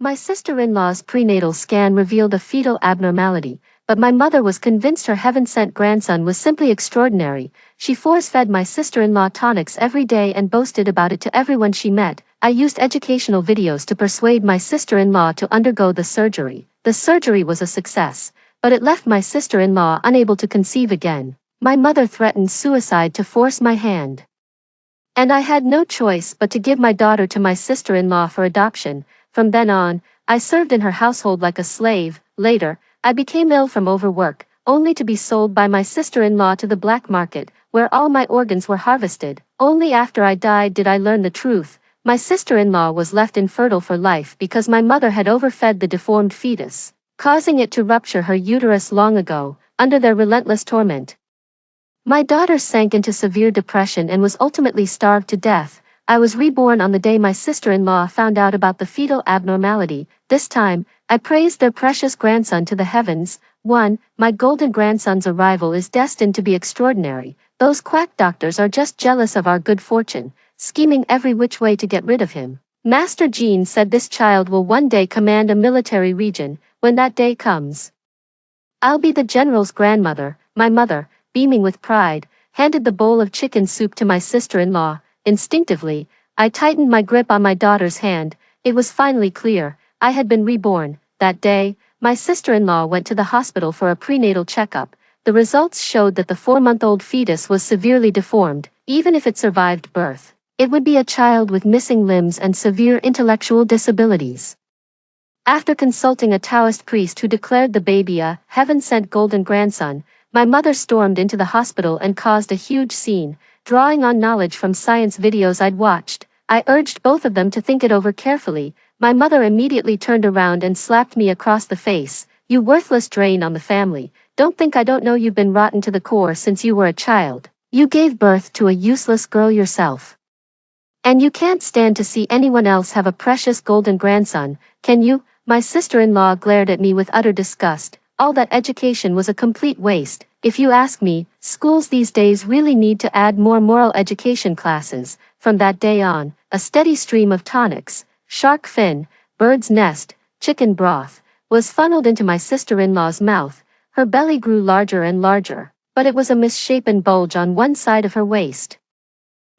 My sister-in-law's prenatal scan revealed a fetal abnormality, but my mother was convinced her heaven-sent grandson was simply extraordinary. She force-fed my sister-in-law tonics every day and boasted about it to everyone she met. I used educational videos to persuade my sister-in-law to undergo the surgery. The surgery was a success, but it left my sister-in-law unable to conceive again. My mother threatened suicide to force my hand. And I had no choice but to give my daughter to my sister-in-law for adoption. From then on, I served in her household like a slave. Later, I became ill from overwork, only to be sold by my sister-in-law to the black market, where all my organs were harvested. Only after I died did I learn the truth. My sister-in-law was left infertile for life because my mother had overfed the deformed fetus, causing it to rupture her uterus long ago, under their relentless torment. My daughter sank into severe depression and was ultimately starved to death. I was reborn on the day my sister-in-law found out about the fetal abnormality. This time, I praised their precious grandson to the heavens. 1. My golden grandson's arrival is destined to be extraordinary. Those quack doctors are just jealous of our good fortune, scheming every which way to get rid of him. Master Jean said this child will one day command a military region. When that day comes, I'll be the general's grandmother. My mother, beaming with pride, handed the bowl of chicken soup to my sister-in-law. Instinctively, I tightened my grip on my daughter's hand. It was finally clear. I had been reborn. That day, my sister-in-law went to the hospital for a prenatal checkup. The results showed that the 4-month-old fetus was severely deformed. Even if it survived birth, it would be a child with missing limbs and severe intellectual disabilities. After consulting a Taoist priest who declared the baby a heaven-sent golden grandson, my mother stormed into the hospital and caused a huge scene. Drawing on knowledge from science videos I'd watched, I urged both of them to think it over carefully. My mother immediately turned around and slapped me across the face. You worthless drain on the family. Don't think I don't know you've been rotten to the core since you were a child. You gave birth to a useless girl yourself. And you can't stand to see anyone else have a precious golden grandson, can you? My sister-in-law glared at me with utter disgust. All that education was a complete waste. If you ask me, schools these days really need to add more moral education classes. From that day on, a steady stream of tonics, shark fin, bird's nest, chicken broth, was funneled into my sister-in-law's mouth. Her belly grew larger and larger, but it was a misshapen bulge on one side of her waist.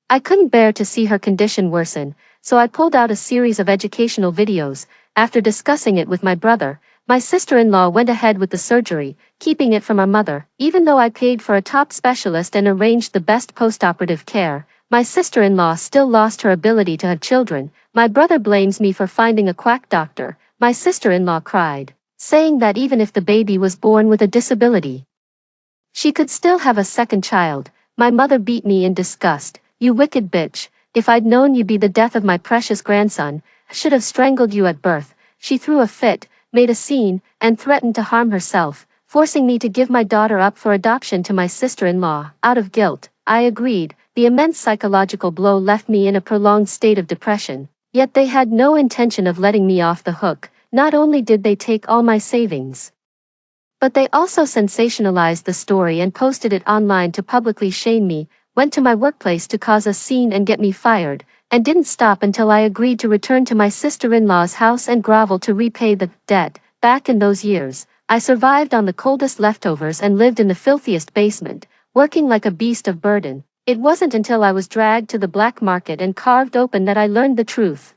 I couldn't bear to see her condition worsen, so I pulled out a series of educational videos. After discussing it with my brother, my sister-in-law went ahead with the surgery, keeping it from our mother. Even though I paid for a top specialist and arranged the best post-operative care, my sister-in-law still lost her ability to have children. My brother blames me for finding a quack doctor. My sister-in-law cried, saying that even if the baby was born with a disability, she could still have a second child. My mother beat me in disgust. You wicked bitch, if I'd known you'd be the death of my precious grandson, I should have strangled you at birth. She threw a fit, made a scene, and threatened to harm herself, forcing me to give my daughter up for adoption to my sister-in-law. Out of guilt, I agreed. The immense psychological blow left me in a prolonged state of depression. Yet they had no intention of letting me off the hook. Not only did they take all my savings, but they also sensationalized the story and posted it online to publicly shame me, went to my workplace to cause a scene and get me fired, and didn't stop until I agreed to return to my sister-in-law's house and grovel to repay the debt. Back in those years, I survived on the coldest leftovers and lived in the filthiest basement, working like a beast of burden. It wasn't until I was dragged to the black market and carved open that I learned the truth.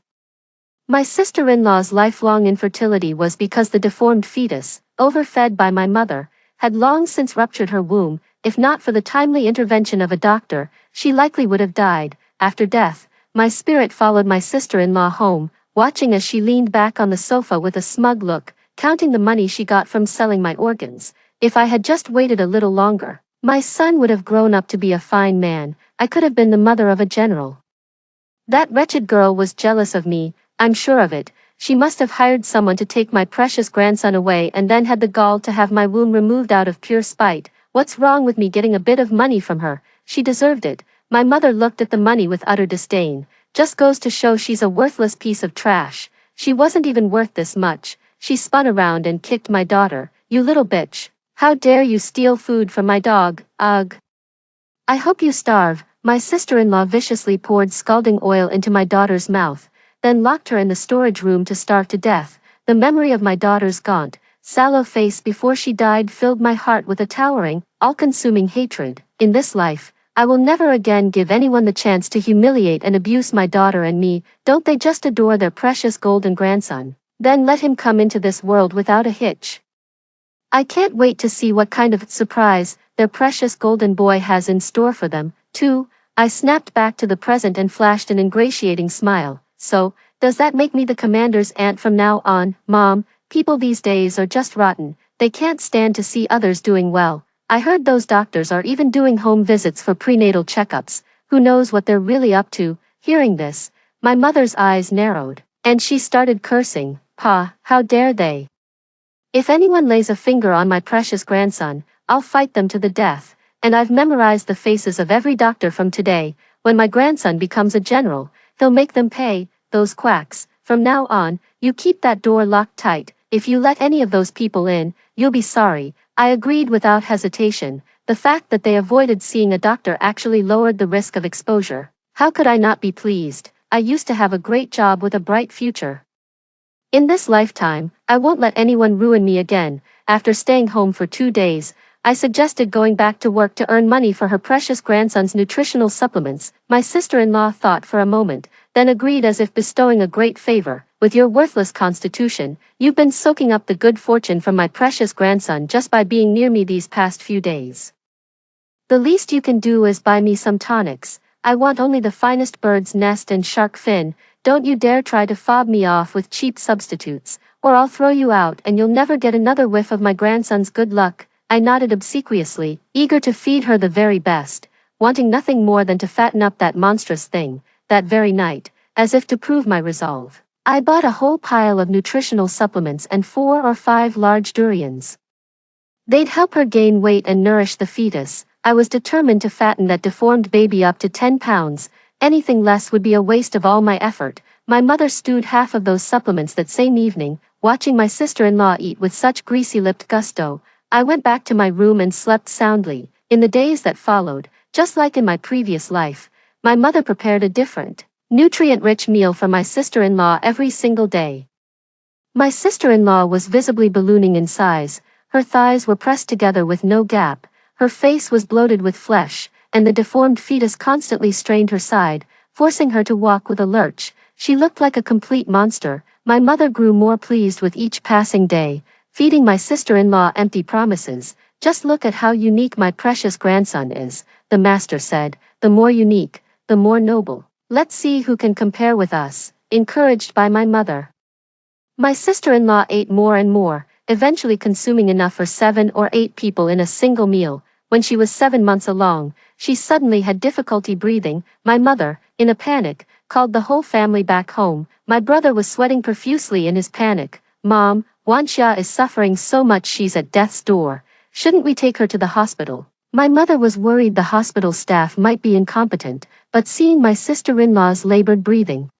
My sister-in-law's lifelong infertility was because the deformed fetus, overfed by my mother, had long since ruptured her womb. If not for the timely intervention of a doctor, she likely would have died. After death, my spirit followed my sister-in-law home, watching as she leaned back on the sofa with a smug look, counting the money she got from selling my organs. If I had just waited a little longer, my son would have grown up to be a fine man. I could have been the mother of a general. That wretched girl was jealous of me, I'm sure of it. She must have hired someone to take my precious grandson away and then had the gall to have my womb removed out of pure spite. What's wrong with me getting a bit of money from her? She deserved it. My mother looked at the money with utter disdain. Just goes to show she's a worthless piece of trash. She wasn't even worth this much. She spun around and kicked my daughter. You little bitch. How dare you steal food from my dog? Ugh. I hope you starve. My sister-in-law viciously poured scalding oil into my daughter's mouth. then locked her in the storage room to starve to death. The memory of my daughter's gaunt, sallow face before she died filled my heart with a towering, all-consuming hatred. In this life, I will never again give anyone the chance to humiliate and abuse my daughter and me. Don't they just adore their precious golden grandson? Then let him come into this world without a hitch. I can't wait to see what kind of surprise their precious golden boy has in store for them, too. I snapped back to the present and flashed an ingratiating smile. So, does that make me the commander's aunt from now on, Mom? People these days are just rotten. They can't stand to see others doing well. I heard those doctors are even doing home visits for prenatal checkups. Who knows what they're really up to? Hearing this, my mother's eyes narrowed, and she started cursing. Pa, how dare they? If anyone lays a finger on my precious grandson, I'll fight them to the death, and I've memorized the faces of every doctor from today. When my grandson becomes a general, he'll make them pay, those quacks. From now on, you keep that door locked tight. If you let any of those people in, you'll be sorry. I agreed without hesitation. The fact that they avoided seeing a doctor actually lowered the risk of exposure. How could I not be pleased? I used to have a great job with a bright future. In this lifetime, I won't let anyone ruin me again. After staying home for 2 days, I suggested going back to work to earn money for her precious grandson's nutritional supplements. My sister-in-law thought for a moment, then agreed as if bestowing a great favor. With your worthless constitution, you've been soaking up the good fortune from my precious grandson just by being near me these past few days. The least you can do is buy me some tonics. I want only the finest bird's nest and shark fin. Don't you dare try to fob me off with cheap substitutes, or I'll throw you out and you'll never get another whiff of my grandson's good luck. I nodded obsequiously, eager to feed her the very best, wanting nothing more than to fatten up that monstrous thing. That very night, as if to prove my resolve, I bought a whole pile of nutritional supplements and 4 or 5 large durians. They'd help her gain weight and nourish the fetus. I was determined to fatten that deformed baby up to 10 pounds. Anything less would be a waste of all my effort. My mother stewed half of those supplements that same evening, watching my sister-in-law eat with such greasy-lipped gusto. I went back to my room and slept soundly. In the days that followed, just like in my previous life, my mother prepared a different, nutrient-rich meal for my sister-in-law every single day. My sister-in-law was visibly ballooning in size. Her thighs were pressed together with no gap, her face was bloated with flesh, and the deformed fetus constantly strained her side, forcing her to walk with a lurch. She looked like a complete monster. My mother grew more pleased with each passing day, feeding my sister-in-law empty promises. Just look at how unique my precious grandson is, the master said. The more unique, the more noble. Let's see who can compare with us, encouraged by my mother. My sister-in-law ate more and more, eventually consuming enough for 7 or 8 people in a single meal. When she was 7 months along, she suddenly had difficulty breathing. My mother, in a panic, called the whole family back home. My brother was sweating profusely in his panic. Mom, Wanxia is suffering so much she's at death's door. Shouldn't we take her to the hospital? My mother was worried the hospital staff might be incompetent, but seeing my sister-in-law's labored breathing,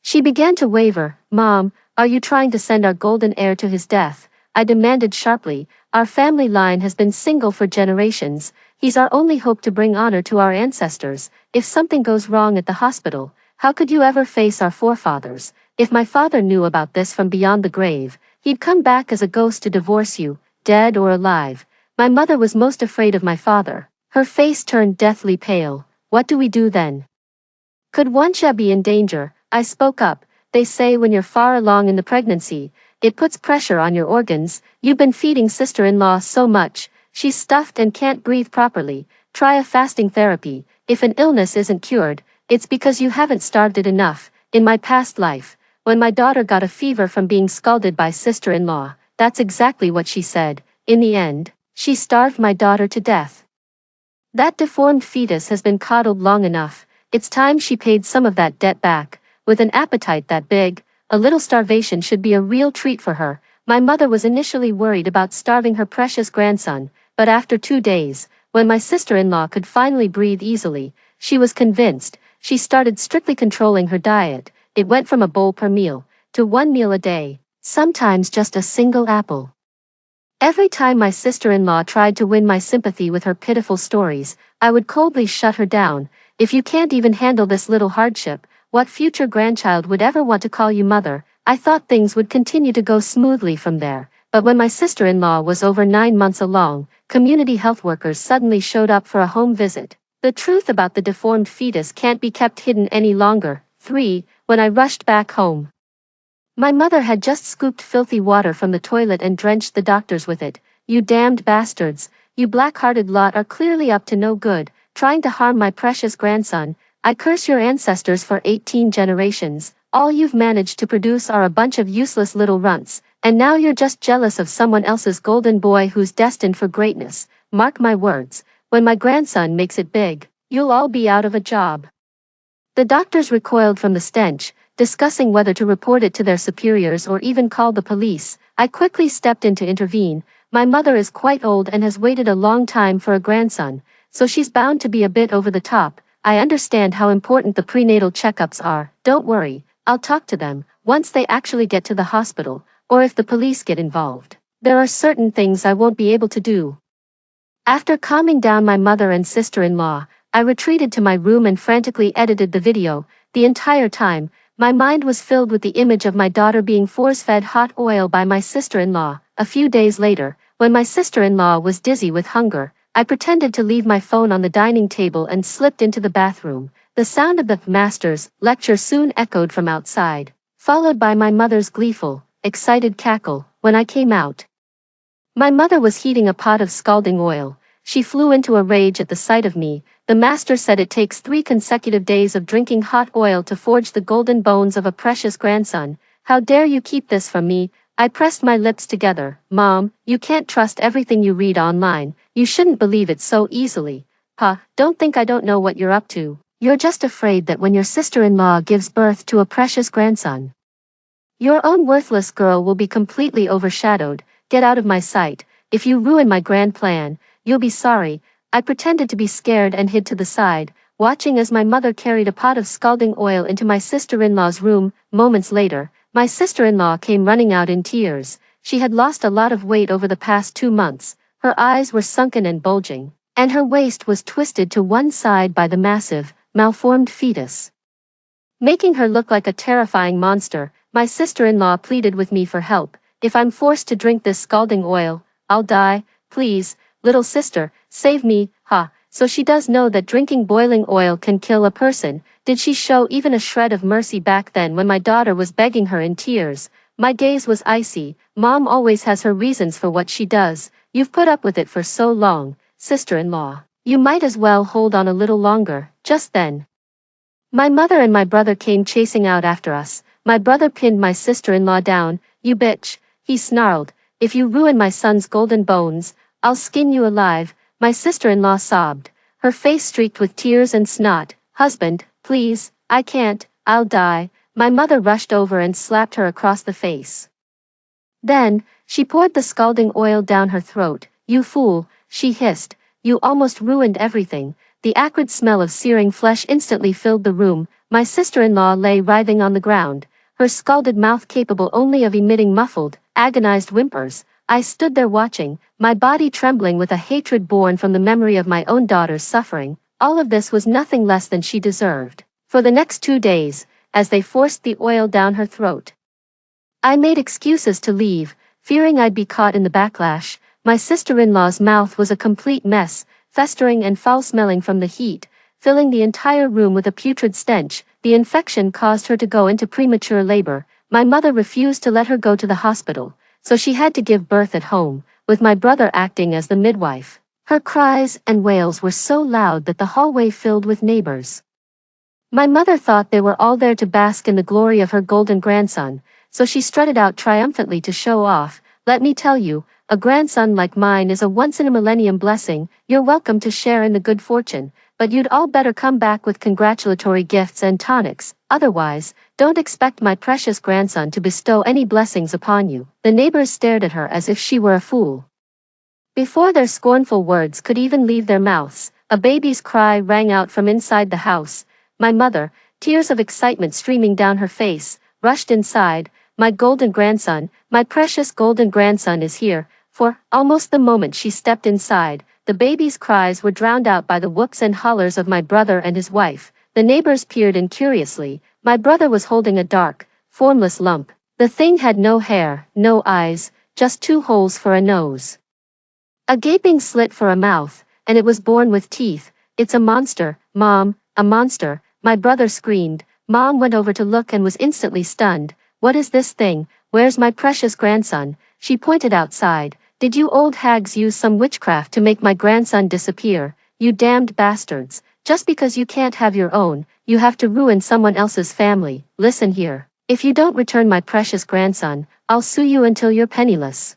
she began to waver. Mom, are you trying to send our golden heir to his death? I demanded sharply. Our family line has been single for generations. He's our only hope to bring honor to our ancestors. If something goes wrong at the hospital, how could you ever face our forefathers? If my father knew about this from beyond the grave, he'd come back as a ghost to divorce you, dead or alive. My mother was most afraid of my father. Her face turned deathly pale. What do we do then? Could Wanxia be in danger? I spoke up. They say when you're far along in the pregnancy, it puts pressure on your organs. You've been feeding sister-in-law so much, she's stuffed and can't breathe properly. Try a fasting therapy. If an illness isn't cured, it's because you haven't starved it enough. In my past life, when my daughter got a fever from being scalded by sister-in-law, that's exactly what she said. In the end, she starved my daughter to death. That deformed fetus has been coddled long enough. It's time she paid some of that debt back. With an appetite that big, a little starvation should be a real treat for her. My mother was initially worried about starving her precious grandson, but after 2 days, when my sister-in-law could finally breathe easily, she was convinced. She started strictly controlling her diet. It went from a bowl per meal to 1 meal a day, sometimes just a single apple. Every time my sister-in-law tried to win my sympathy with her pitiful stories, I would coldly shut her down. If you can't even handle this little hardship, What future grandchild would ever want to call you mother? I thought things would continue to go smoothly from there. But when my sister-in-law was over 9 months along, community health workers suddenly showed up for a home visit. The truth about the deformed fetus can't be kept hidden any longer. 3. When I rushed back home, my mother had just scooped filthy water from the toilet and drenched the doctors with it. You damned bastards, you black-hearted lot are clearly up to no good, trying to harm my precious grandson. I curse your ancestors for 18 generations. All you've managed to produce are a bunch of useless little runts, and now you're just jealous of someone else's golden boy who's destined for greatness. Mark my words, when my grandson makes it big, you'll all be out of a job. The doctors recoiled from the stench, discussing whether to report it to their superiors or even call the police. I quickly stepped in to intervene. My mother is quite old and has waited a long time for a grandson, so she's bound to be a bit over the top. I understand how important the prenatal checkups are. Don't worry, I'll talk to them once they actually get to the hospital, or if the police get involved. There are certain things I won't be able to do. After calming down my mother and sister-in-law, I retreated to my room and frantically edited the video. The entire time, my mind was filled with the image of my daughter being force-fed hot oil by my sister-in-law. A few days later, when my sister-in-law was dizzy with hunger, I pretended to leave my phone on the dining table and slipped into the bathroom. The sound of the master's lecture soon echoed from outside, followed by my mother's gleeful, excited cackle. When I came out, my mother was heating a pot of scalding oil. She flew into a rage at the sight of me. The master said it takes 3 consecutive days of drinking hot oil to forge the golden bones of a precious grandson. How dare you keep this from me? I pressed my lips together. Mom, you can't trust everything you read online. You shouldn't believe it so easily. Pa, don't think I don't know what you're up to. You're just afraid that when your sister-in-law gives birth to a precious grandson, your own worthless girl will be completely overshadowed. Get out of my sight. If you ruin my grand plan, you'll be sorry. I pretended to be scared and hid to the side, watching as my mother carried a pot of scalding oil into my sister-in-law's room. Moments later, my sister-in-law came running out in tears. She had lost a lot of weight over the past 2 months. Her eyes were sunken and bulging, and her waist was twisted to one side by the massive, malformed fetus, making her look like a terrifying monster. My sister-in-law pleaded with me for help. If I'm forced to drink this scalding oil, I'll die. Please, little sister, save me. Ha, so she does know that drinking boiling oil can kill a person. Did she show even a shred of mercy back then when my daughter was begging her in tears? My gaze was icy. Mom always has her reasons for what she does. You've put up with it for so long, sister-in-law. You might as well hold on a little longer. Just then, my mother and my brother came chasing out after us. My brother pinned my sister-in-law down. You bitch, he snarled. If you ruin my son's golden bones, I'll skin you alive. My sister-in-law sobbed, her face streaked with tears and snot. Husband, please, I can't, I'll die. My mother rushed over and slapped her across the face. Then, she poured the scalding oil down her throat. You fool, she hissed. You almost ruined everything. The acrid smell of searing flesh instantly filled the room. My sister-in-law lay writhing on the ground, her scalded mouth capable only of emitting muffled, agonized whimpers. I stood there watching, my body trembling with a hatred born from the memory of my own daughter's suffering. All of this was nothing less than she deserved. For the next 2 days, as they forced the oil down her throat, I made excuses to leave, fearing I'd be caught in the backlash. My sister-in-law's mouth was a complete mess, festering and foul-smelling from the heat, filling the entire room with a putrid stench. The infection caused her to go into premature labor. My mother refused to let her go to the hospital, so she had to give birth at home, with my brother acting as the midwife. Her cries and wails were so loud that the hallway filled with neighbors. My mother thought they were all there to bask in the glory of her golden grandson, so she strutted out triumphantly to show off. Let me tell you, a grandson like mine is a once-in-a-millennium blessing. You're welcome to share in the good fortune, but you'd all better come back with congratulatory gifts and tonics. Otherwise, don't expect my precious grandson to bestow any blessings upon you. The neighbors stared at her as if she were a fool. Before their scornful words could even leave their mouths, a baby's cry rang out from inside the house. My mother, tears of excitement streaming down her face, rushed inside. My golden grandson, my precious golden grandson is here. For almost the moment she stepped inside, the baby's cries were drowned out by the whoops and hollers of my brother and his wife. The neighbors peered in curiously. My brother was holding a dark, formless lump. The thing had no hair, no eyes, just 2 holes for a nose. A gaping slit for a mouth, and it was born with teeth. It's a monster, Mom, a monster, my brother screamed. Mom went over to look and was instantly stunned. What is this thing? Where's my precious grandson? She pointed outside. Did you old hags use some witchcraft to make my grandson disappear? You damned bastards. Just because you can't have your own, you have to ruin someone else's family. Listen here. If you don't return my precious grandson, I'll sue you until you're penniless.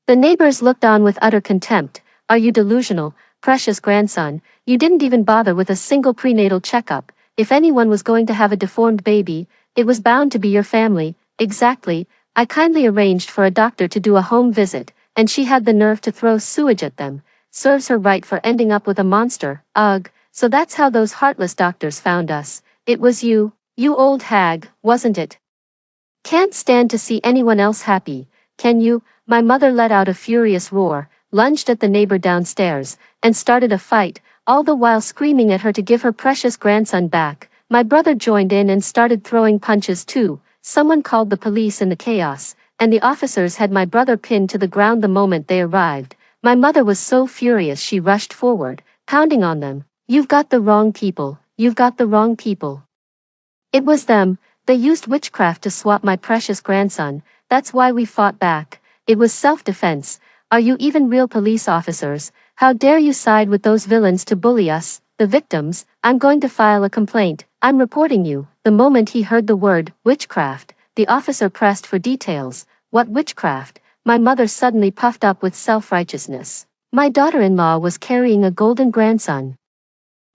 The neighbors looked on with utter contempt. Are you delusional, precious grandson? You didn't even bother with a single prenatal checkup. If anyone was going to have a deformed baby, it was bound to be your family. Exactly. I kindly arranged for a doctor to do a home visit, and she had the nerve to throw sewage at them. Serves her right for ending up with a monster. Ugh. So that's how those heartless doctors found us. It was you old hag, wasn't it? Can't stand to see anyone else happy, can you? My mother let out a furious roar, lunged at the neighbor downstairs, and started a fight, all the while screaming at her to give her precious grandson back. My brother joined in and started throwing punches too. Someone called the police in the chaos, and the officers had my brother pinned to the ground the moment they arrived. My mother was so furious she rushed forward, pounding on them. You've got the wrong people, you've got the wrong people. It was them. They used witchcraft to swap my precious grandson. That's why we fought back. It was self-defense. Are you even real police officers? How dare you side with those villains to bully us, the victims? I'm going to file a complaint. I'm reporting you. The moment he heard the word witchcraft, the officer pressed for details. What witchcraft? My mother suddenly puffed up with self-righteousness. My daughter-in-law was carrying a golden grandson.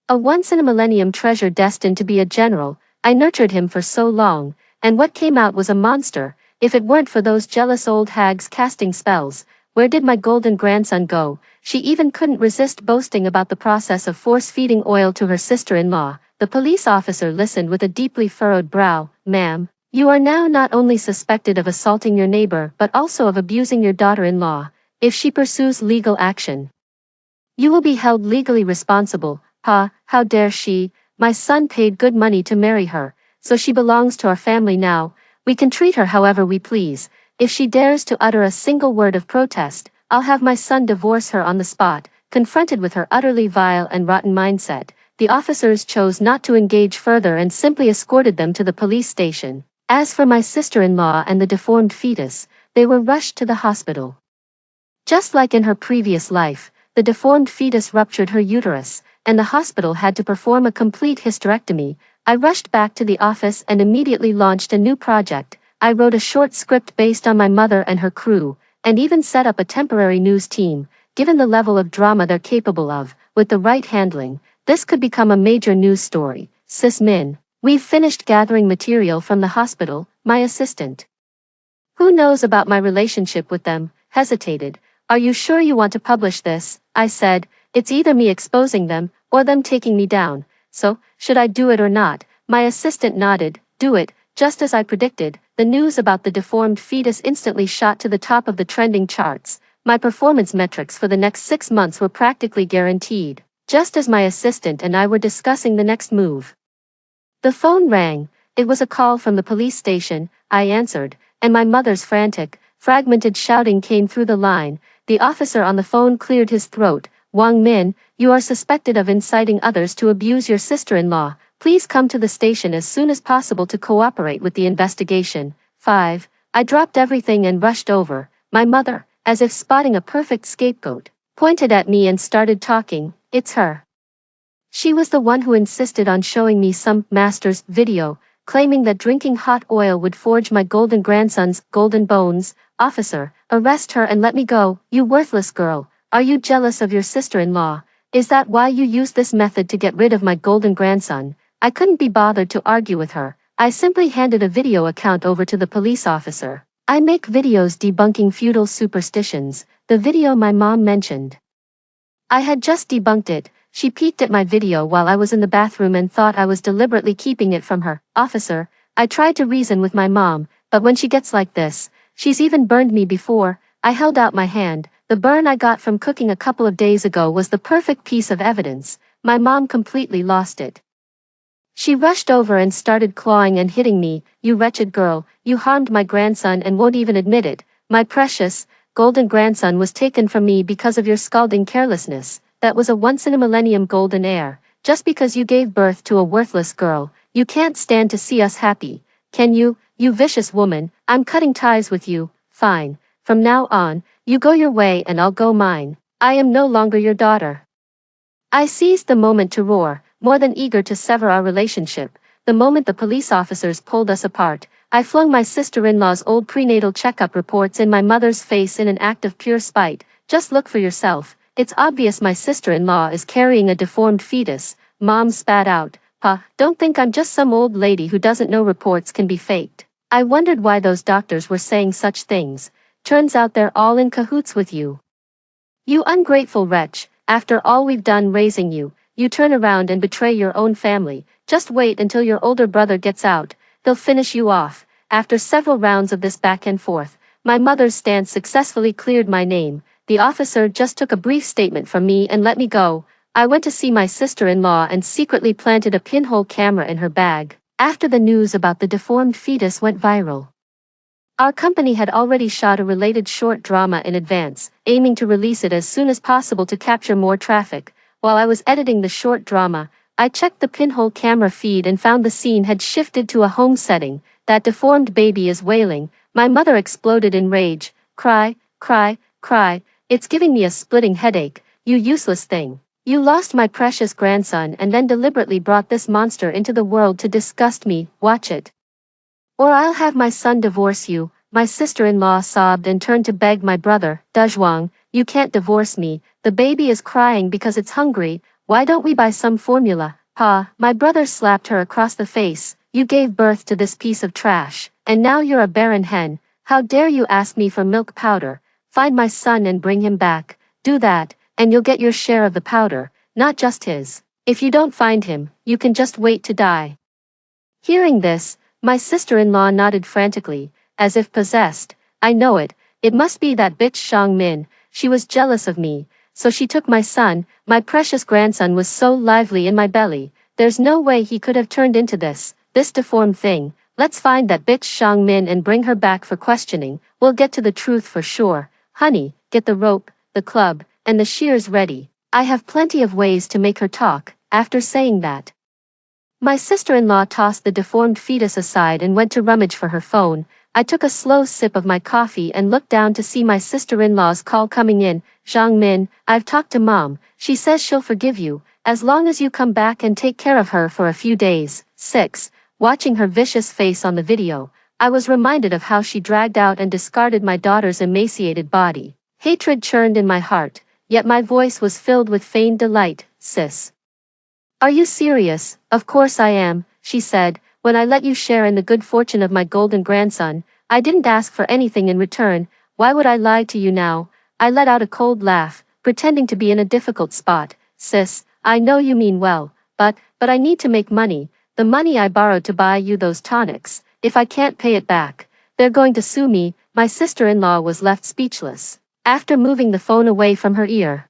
A once-in-a-millennium treasure destined to be a general. I nurtured him for so long, and what came out was a monster. If it weren't for those jealous old hags casting spells, where did my golden grandson go? She even couldn't resist boasting about the process of force-feeding oil to her sister-in-law. The police officer listened with a deeply furrowed brow. Ma'am, you are now not only suspected of assaulting your neighbor but also of abusing your daughter-in-law. If she pursues legal action, you will be held legally responsible. How dare she? My son paid good money to marry her, so she belongs to our family now. We can treat her however we please. If she dares to utter a single word of protest, I'll have my son divorce her on the spot. Confronted with her utterly vile and rotten mindset, the officers chose not to engage further and simply escorted them to the police station. As for my sister-in-law and the deformed fetus, they were rushed to the hospital. Just like in her previous life, the deformed fetus ruptured her uterus, and the hospital had to perform a complete hysterectomy. I rushed back to the office and immediately launched a new project. I wrote a short script based on my mother and her crew, and even set up a temporary news team. Given the level of drama they're capable of, with the right handling, this could become a major news story. Sis-Min, we've finished gathering material from the hospital. My assistant, who knows about my relationship with them, hesitated. Are you sure you want to publish this? I said, it's either me exposing them, or them taking me down. So, should I do it or not? My assistant nodded. Do it. Just as I predicted, the news about the deformed fetus instantly shot to the top of the trending charts. My performance metrics for the next 6 months were practically guaranteed, just as my assistant and I were discussing the next move. The phone rang. It was a call from the police station. I answered, and my mother's frantic, fragmented shouting came through the line. The officer on the phone cleared his throat. Wang Min, you are suspected of inciting others to abuse your sister-in-law. Please come to the station as soon as possible to cooperate with the investigation. 5. I dropped everything and rushed over. My mother, as if spotting a perfect scapegoat, pointed at me and started talking. It's her. She was the one who insisted on showing me some master's video, claiming that drinking hot oil would forge my golden grandson's golden bones. Officer, arrest her and let me go. You worthless girl. Are you jealous of your sister-in-law? Is that why you used this method to get rid of my golden grandson? I couldn't be bothered to argue with her. I simply handed a video account over to the police officer. I make videos debunking feudal superstitions, the video my mom mentioned. I had just debunked it. She peeked at my video while I was in the bathroom and thought I was deliberately keeping it from her. Officer, I tried to reason with my mom, but when she gets like this, she's even burned me before. I held out my hand. The burn I got from cooking a couple of days ago was the perfect piece of evidence. My mom completely lost it. She rushed over and started clawing and hitting me. You wretched girl, you harmed my grandson and won't even admit it. My precious, golden grandson was taken from me because of your scalding carelessness. That was a once-in-a-millennium golden heir. Just because you gave birth to a worthless girl, you can't stand to see us happy. Can you, you vicious woman? I'm cutting ties with you. Fine. From now on, you go your way and I'll go mine. I am no longer your daughter. I seized the moment to roar, more than eager to sever our relationship. The moment the police officers pulled us apart, I flung my sister-in-law's old prenatal checkup reports in my mother's face in an act of pure spite. Just look for yourself. It's obvious my sister-in-law is carrying a deformed fetus. Mom spat out. Pa, don't think I'm just some old lady who doesn't know reports can be faked. I wondered why those doctors were saying such things. Turns out they're all in cahoots with you. You ungrateful wretch, after all we've done raising you, you turn around and betray your own family. Just wait until your older brother gets out, he'll finish you off. After several rounds of this back and forth, my mother's stance successfully cleared my name. The officer just took a brief statement from me and let me go. I went to see my sister-in-law and secretly planted a pinhole camera in her bag. After the news about the deformed fetus went viral, our company had already shot a related short drama in advance, aiming to release it as soon as possible to capture more traffic. While I was editing the short drama, I checked the pinhole camera feed and found the scene had shifted to a home setting. That deformed baby is wailing. My mother exploded in rage. Cry, cry, cry. It's giving me a splitting headache. You useless thing. You lost my precious grandson and then deliberately brought this monster into the world to disgust me. Watch it. Or I'll have my son divorce you. My sister-in-law sobbed and turned to beg my brother. Dezhuang, you can't divorce me. The baby is crying because it's hungry. Why don't we buy some formula? Pa, my brother slapped her across the face. You gave birth to this piece of trash, and now you're a barren hen. How dare you ask me for milk powder? Find my son and bring him back. Do that, and you'll get your share of the powder, not just his. If you don't find him, you can just wait to die. Hearing this, my sister-in-law nodded frantically, as if possessed. I know it. It must be that bitch Shang Min. She was jealous of me, so she took my son. My precious grandson was so lively in my belly. There's no way he could have turned into this deformed thing. Let's find that bitch Shang Min and bring her back for questioning. We'll get to the truth for sure. Honey, get the rope, the club, and the shears ready. I have plenty of ways to make her talk. After saying that, my sister-in-law tossed the deformed fetus aside and went to rummage for her phone. I took a slow sip of my coffee and looked down to see my sister-in-law's call coming in. Zhang Min, I've talked to Mom. She says she'll forgive you, as long as you come back and take care of her for a few days. 6. Watching her vicious face on the video, I was reminded of how she dragged out and discarded my daughter's emaciated body. Hatred churned in my heart, yet my voice was filled with feigned delight. Sis, are you serious? Of course I am, she said. When I let you share in the good fortune of my golden grandson, I didn't ask for anything in return. Why would I lie to you now? I let out a cold laugh, pretending to be in a difficult spot. Sis, I know you mean well, but I need to make money. The money I borrowed to buy you those tonics. If I can't pay it back, they're going to sue me. My sister-in-law was left speechless. After moving the phone away from her ear,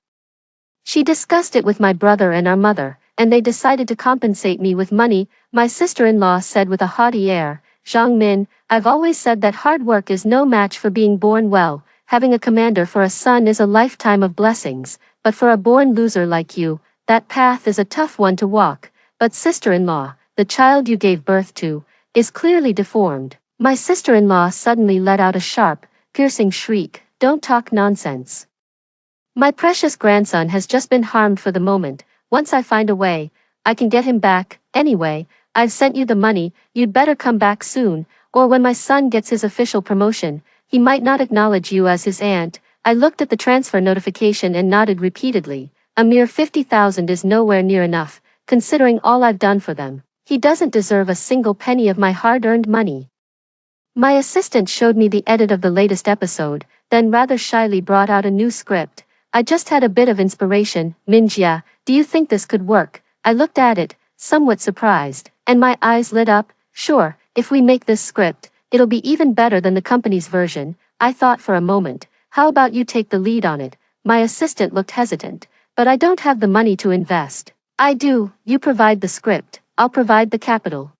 she discussed it with my brother and our mother, and they decided to compensate me with money. My sister-in-law said with a haughty air, Zhang Min, I've always said that hard work is no match for being born well. Having a commander for a son is a lifetime of blessings, but for a born loser like you, that path is a tough one to walk. But sister-in-law, the child you gave birth to, is clearly deformed. My sister-in-law suddenly let out a sharp, piercing shriek. Don't talk nonsense. My precious grandson has just been harmed for the moment. Once I find a way, I can get him back. Anyway, I've sent you the money. You'd better come back soon, or when my son gets his official promotion, he might not acknowledge you as his aunt. I looked at the transfer notification and nodded repeatedly. A mere 50,000 is nowhere near enough, considering all I've done for them. He doesn't deserve a single penny of my hard-earned money. My assistant showed me the edit of the latest episode, then rather shyly brought out a new script. I just had a bit of inspiration. Minjia, do you think this could work? I looked at it, somewhat surprised, and my eyes lit up. Sure, if we make this script, it'll be even better than the company's version. I thought for a moment, how about you take the lead on it? My assistant looked hesitant, but I don't have the money to invest. I do, you provide the script. I'll provide the capital.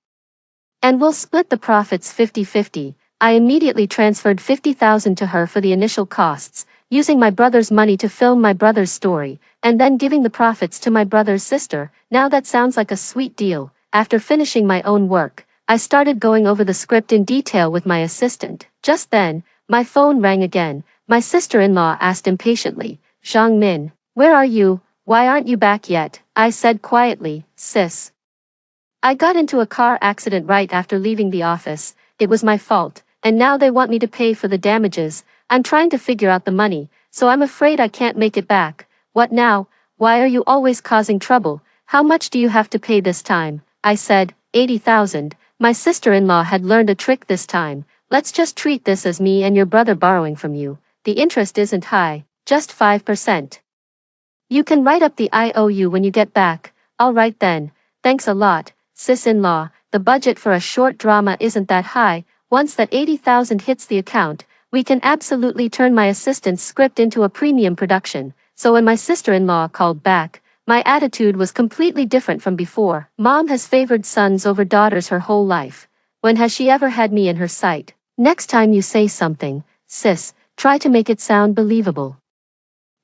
And we'll split the profits 50-50. I immediately transferred 50,000 to her for the initial costs, using my brother's money to film my brother's story, and then giving the profits to my brother's sister. Now that sounds like a sweet deal. After finishing my own work, I started going over the script in detail with my assistant. Just then, my phone rang again. My sister-in-law asked impatiently, "Zhang Min, where are you? Why aren't you back yet?" I said quietly, "Sis, I got into a car accident right after leaving the office. It was my fault, and now they want me to pay for the damages. I'm trying to figure out the money, so I'm afraid I can't make it back." "What now? Why are you always causing trouble? How much do you have to pay this time?" I said, 80,000. My sister-in-law had learned a trick this time. "Let's just treat this as me and your brother borrowing from you. The interest isn't high, just 5%. You can write up the IOU when you get back." "All right then, thanks a lot, sis-in-law." The budget for a short drama isn't that high. Once that 80,000 hits the account, we can absolutely turn my assistant's script into a premium production. So when my sister-in-law called back, my attitude was completely different from before. Mom has favored sons over daughters her whole life. When has she ever had me in her sight? Next time you say something, sis, try to make it sound believable.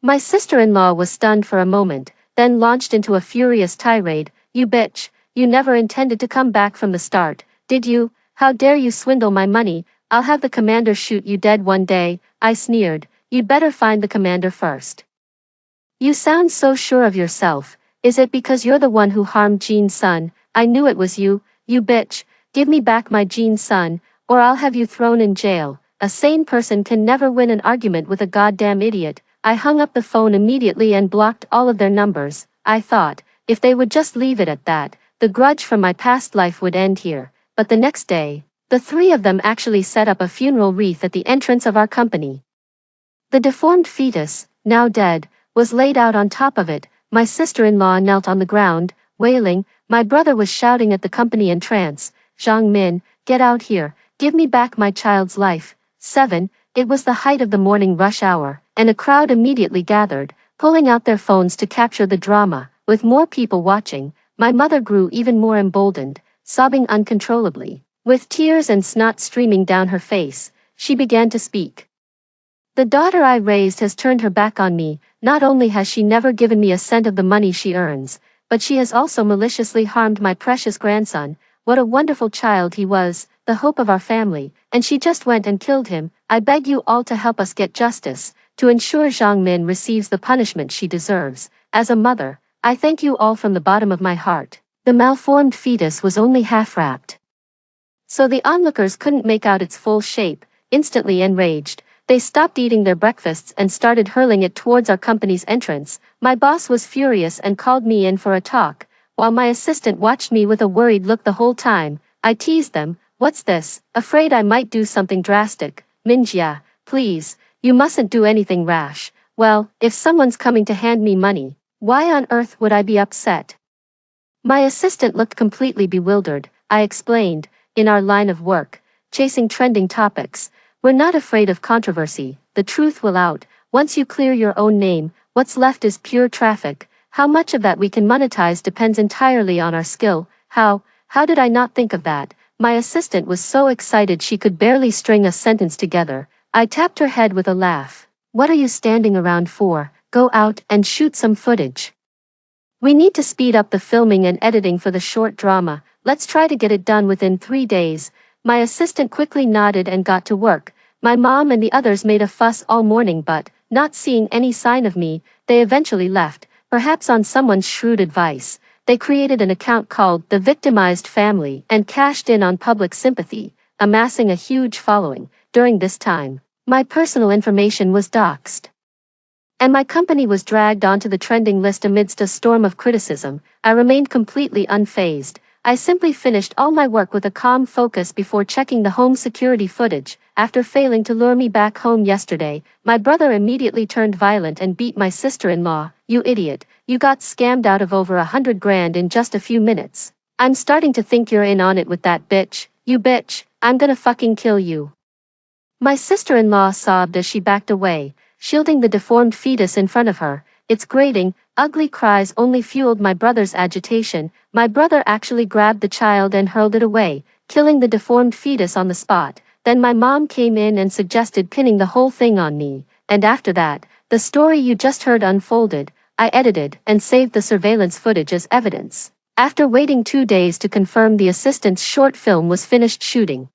My sister-in-law was stunned for a moment, then launched into a furious tirade. "You bitch, you never intended to come back from the start, did you? How dare you swindle my money? I'll have the commander shoot you dead one day." I sneered. "You'd better find the commander first." "You sound so sure of yourself. Is it because you're the one who harmed Jean's son?" "I knew it was you, you bitch. Give me back my Jean's son, or I'll have you thrown in jail." A sane person can never win an argument with a goddamn idiot. I hung up the phone immediately and blocked all of their numbers. I thought, if they would just leave it at that, the grudge from my past life would end here. But the next day, the three of them actually set up a funeral wreath at the entrance of our company. The deformed fetus, now dead, was laid out on top of it. My sister-in-law knelt on the ground, wailing. My brother was shouting at the company in trance, "Zhang Min, get out here, give me back my child's life." 7. It was the height of the morning rush hour, and a crowd immediately gathered, pulling out their phones to capture the drama. With more people watching, my mother grew even more emboldened, sobbing uncontrollably. With tears and snot streaming down her face, she began to speak. "The daughter I raised has turned her back on me. Not only has she never given me a cent of the money she earns, but she has also maliciously harmed my precious grandson. What a wonderful child he was, the hope of our family, and she just went and killed him. I beg you all to help us get justice, to ensure Zhang Min receives the punishment she deserves. As a mother, I thank you all from the bottom of my heart." The malformed fetus was only half wrapped, so the onlookers couldn't make out its full shape. Instantly enraged, they stopped eating their breakfasts and started hurling it towards our company's entrance. My boss was furious and called me in for a talk, while my assistant watched me with a worried look the whole time. I teased them, "What's this?" afraid I might do something drastic. "Minjia, please, you mustn't do anything rash." "Well, if someone's coming to hand me money, why on earth would I be upset?" My assistant looked completely bewildered. I explained, "In our line of work, chasing trending topics, we're not afraid of controversy. The truth will out. Once you clear your own name, what's left is pure traffic. How much of that we can monetize depends entirely on our skill." How did I not think of that? My assistant was so excited she could barely string a sentence together. I tapped her head with a laugh. "What are you standing around for? Go out and shoot some footage. We need to speed up the filming and editing for the short drama. Let's try to get it done within 3 days." My assistant quickly nodded and got to work. My mom and the others made a fuss all morning, but, not seeing any sign of me, they eventually left. Perhaps on someone's shrewd advice, they created an account called The Victimized Family and cashed in on public sympathy, amassing a huge following. During this time, my personal information was doxed, and my company was dragged onto the trending list amidst a storm of criticism. I remained completely unfazed. I simply finished all my work with a calm focus before checking the home security footage. After failing to lure me back home yesterday, my brother immediately turned violent and beat my sister-in-law. "You idiot, you got scammed out of over 100 grand in just a few minutes. I'm starting to think you're in on it with that bitch. You bitch, I'm gonna fucking kill you." My sister-in-law sobbed as she backed away, shielding the deformed fetus in front of her. "It's grating, Ugly cries only fueled my brother's agitation. My brother actually grabbed the child and hurled it away, killing the deformed fetus on the spot. Then my mom came in and suggested pinning the whole thing on me, and after that, the story you just heard unfolded. I edited and saved the surveillance footage as evidence. After waiting 2 days to confirm the assistant's short film was finished shooting,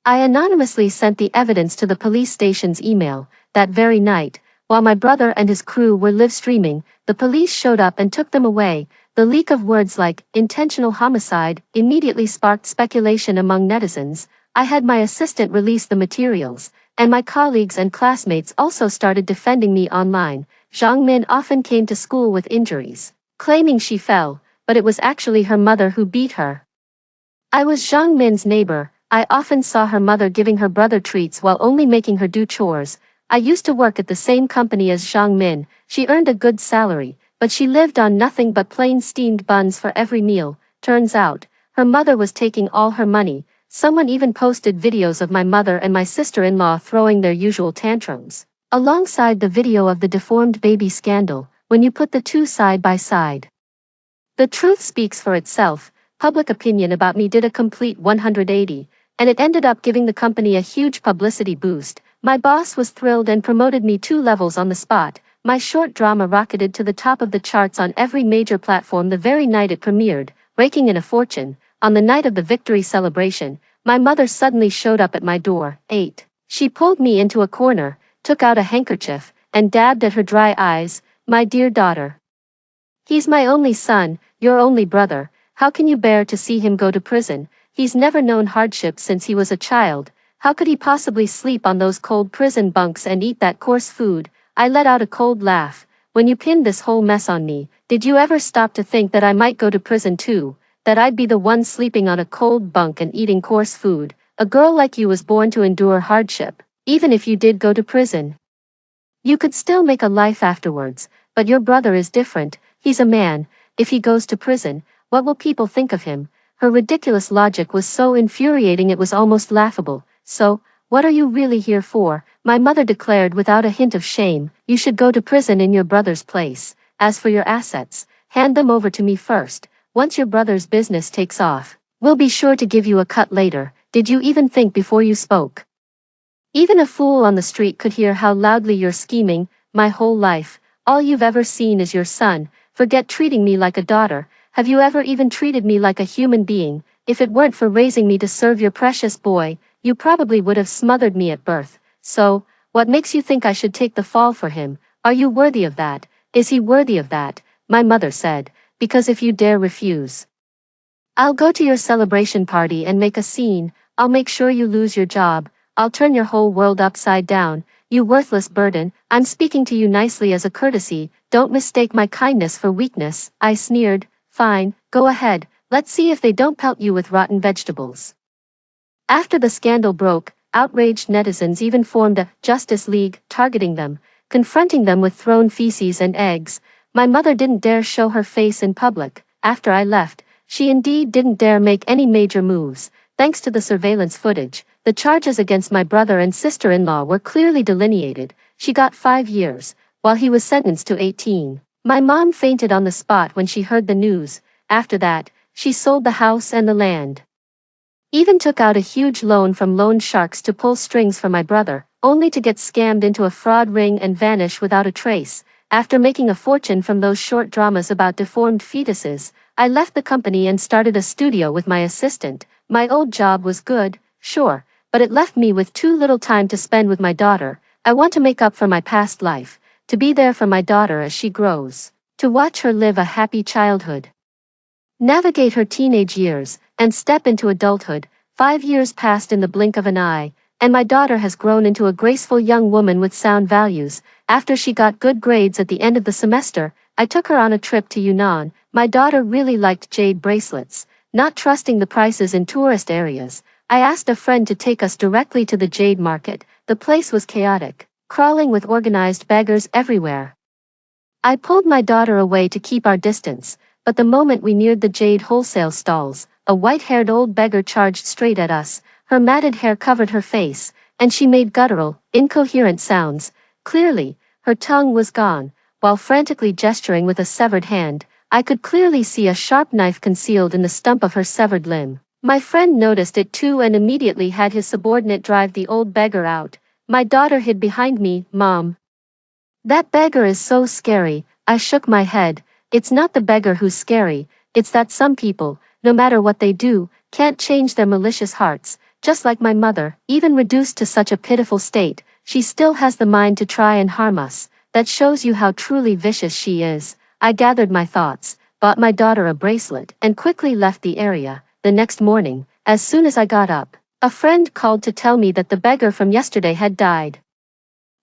I anonymously sent the evidence to the police station's email. That very night, while my brother and his crew were live streaming, the police showed up and took them away. The leak of words like intentional homicide immediately sparked speculation among netizens. I had my assistant release the materials, and my colleagues and classmates also started defending me online. Zhang Min often came to school with injuries, claiming she fell, but it was actually her mother who beat her. I was Zhang Min's neighbor. I often saw her mother giving her brother treats while only making her do chores. I used to work at the same company as Zhang Min. She earned a good salary, but she lived on nothing but plain steamed buns for every meal. Turns out, her mother was taking all her money. Someone even posted videos of my mother and my sister-in-law throwing their usual tantrums, alongside the video of the deformed baby scandal. When you put the two side by side, the truth speaks for itself. Public opinion about me did a complete 180, and it ended up giving the company a huge publicity boost. My boss was thrilled and promoted me 2 levels on the spot. My short drama rocketed to the top of the charts on every major platform the very night it premiered, raking in a fortune. On the night of the victory celebration, my mother suddenly showed up at my door. 8. She pulled me into a corner, took out a handkerchief, and dabbed at her dry eyes. My dear daughter, he's my only son, your only brother. How can you bear to see him go to prison? He's never known hardship since he was a child. How could he possibly sleep on those cold prison bunks and eat that coarse food? I let out a cold laugh. When you pinned this whole mess on me, did you ever stop to think that I might go to prison too? That I'd be the one sleeping on a cold bunk and eating coarse food? A girl like you was born to endure hardship. Even if you did go to prison, you could still make a life afterwards. But your brother is different. He's a man. If he goes to prison, what will people think of him? Her ridiculous logic was so infuriating it was almost laughable. So, what are you really here for? My mother declared without a hint of shame. You should go to prison in your brother's place. As for your assets, hand them over to me first. Once your brother's business takes off, we'll be sure to give you a cut later. Did you even think before you spoke? Even a fool on the street could hear how loudly you're scheming. My whole life, all you've ever seen is your son. Forget treating me like a daughter. Have you ever even treated me like a human being? If it weren't for raising me to serve your precious boy, you probably would have smothered me at birth. So, what makes you think I should take the fall for him? Are you worthy of that? Is he worthy of that? My mother said, because if you dare refuse, I'll go to your celebration party and make a scene. I'll make sure you lose your job. I'll turn your whole world upside down. You worthless burden. I'm speaking to you nicely as a courtesy. Don't mistake my kindness for weakness. I sneered. Fine, go ahead. Let's see if they don't pelt you with rotten vegetables. After the scandal broke, outraged netizens even formed a Justice League, targeting them, confronting them with thrown feces and eggs. My mother didn't dare show her face in public. After I left, she indeed didn't dare make any major moves. Thanks to the surveillance footage, the charges against my brother and sister-in-law were clearly delineated. She got 5 years, while he was sentenced to 18. My mom fainted on the spot when she heard the news. After that, she sold the house and the land. Even took out a huge loan from loan sharks to pull strings for my brother, only to get scammed into a fraud ring and vanish without a trace. After making a fortune from those short dramas about deformed fetuses, I left the company and started a studio with my assistant. My old job was good, sure, but it left me with too little time to spend with my daughter. I want to make up for my past life, to be there for my daughter as she grows, to watch her live a happy childhood, navigate her teenage years, and step into adulthood. 5 years passed in the blink of an eye, and my daughter has grown into a graceful young woman with sound values. After she got good grades at the end of the semester, I took her on a trip to Yunnan. My daughter really liked jade bracelets. Not trusting the prices in tourist areas, I asked a friend to take us directly to the jade market. The place was chaotic, crawling with organized beggars everywhere. I pulled my daughter away to keep our distance, but the moment we neared the jade wholesale stalls, a white-haired old beggar charged straight at us. Her matted hair covered her face, and she made guttural, incoherent sounds. Clearly, her tongue was gone. while frantically gesturing with a severed hand. I could clearly see a sharp knife concealed in the stump of her severed limb. My friend noticed it too and immediately had his subordinate drive the old beggar out. My daughter hid behind me. Mom, that beggar is so scary. I shook my head. It's not the beggar who's scary, it's that some people, no matter what they do, can't change their malicious hearts. Just like my mother, even reduced to such a pitiful state, she still has the mind to try and harm us. That shows you how truly vicious she is. I gathered my thoughts, bought my daughter a bracelet, and quickly left the area. The next morning, as soon as I got up, a friend called to tell me that the beggar from yesterday had died.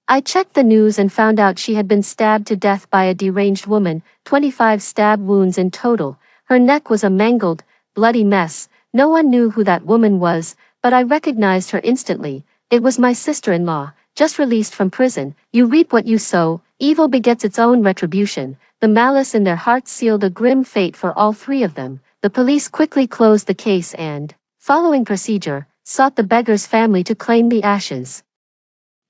I checked the news and found out she had been stabbed to death by a deranged woman, 25 stab wounds in total. Her neck was a mangled, bloody mess. No one knew who that woman was, but I recognized her instantly. It was my sister-in-law, just released from prison. You reap what you sow, evil begets its own retribution. The malice in their hearts sealed a grim fate for all three of them. The police quickly closed the case and, following procedure, sought the beggar's family to claim the ashes.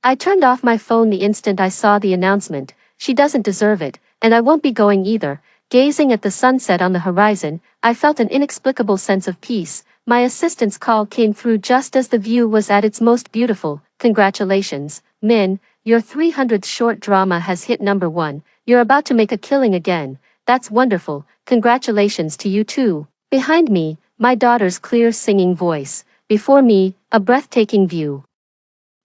I turned off my phone the instant I saw the announcement. She doesn't deserve it, and I won't be going either. Gazing at the sunset on the horizon, I felt an inexplicable sense of peace. My assistant's call came through just as the view was at its most beautiful. Congratulations, Min, your 300th short drama has hit #1. You're about to make a killing again. That's wonderful. Congratulations to you too. Behind me, my daughter's clear singing voice. Before me, a breathtaking view.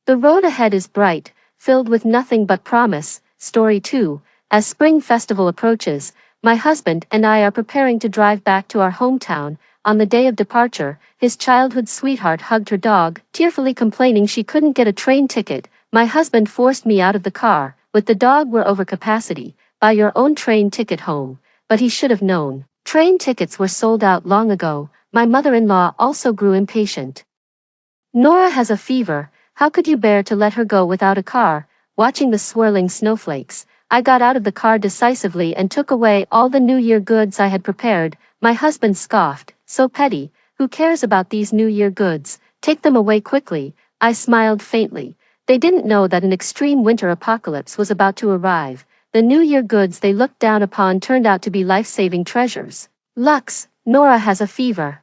The road ahead is bright, filled with nothing but promise. Story 2. As spring festival approaches, my husband and I are preparing to drive back to our hometown. On the day of departure, his childhood sweetheart hugged her dog, tearfully complaining she couldn't get a train ticket. My husband forced me out of the car. With the dog we're over capacity. Buy your own train ticket home. But he should have known. Train tickets were sold out long ago. My mother-in-law also grew impatient. Nora has a fever. How could you bear to let her go without a car? Watching the swirling snowflakes, I got out of the car decisively and took away all the New Year goods I had prepared. My husband scoffed. So petty. Who cares about these New Year goods? Take them away quickly. I smiled faintly. They didn't know that an extreme winter apocalypse was about to arrive. The New Year goods they looked down upon turned out to be life-saving treasures. Lux, Nora has a fever.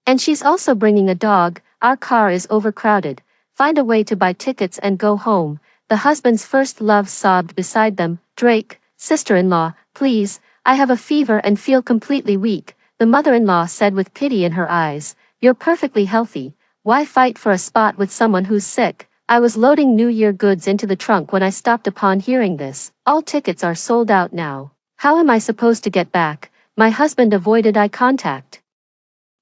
And she's also bringing a dog. Our car is overcrowded. Find a way to buy tickets and go home. The husband's first love sobbed beside them. Drake, sister-in-law, please, I have a fever and feel completely weak. The mother-in-law said with pity in her eyes. You're perfectly healthy. Why fight for a spot with someone who's sick? I was loading New Year goods into the trunk when I stopped upon hearing this. All tickets are sold out now. How am I supposed to get back? My husband avoided eye contact.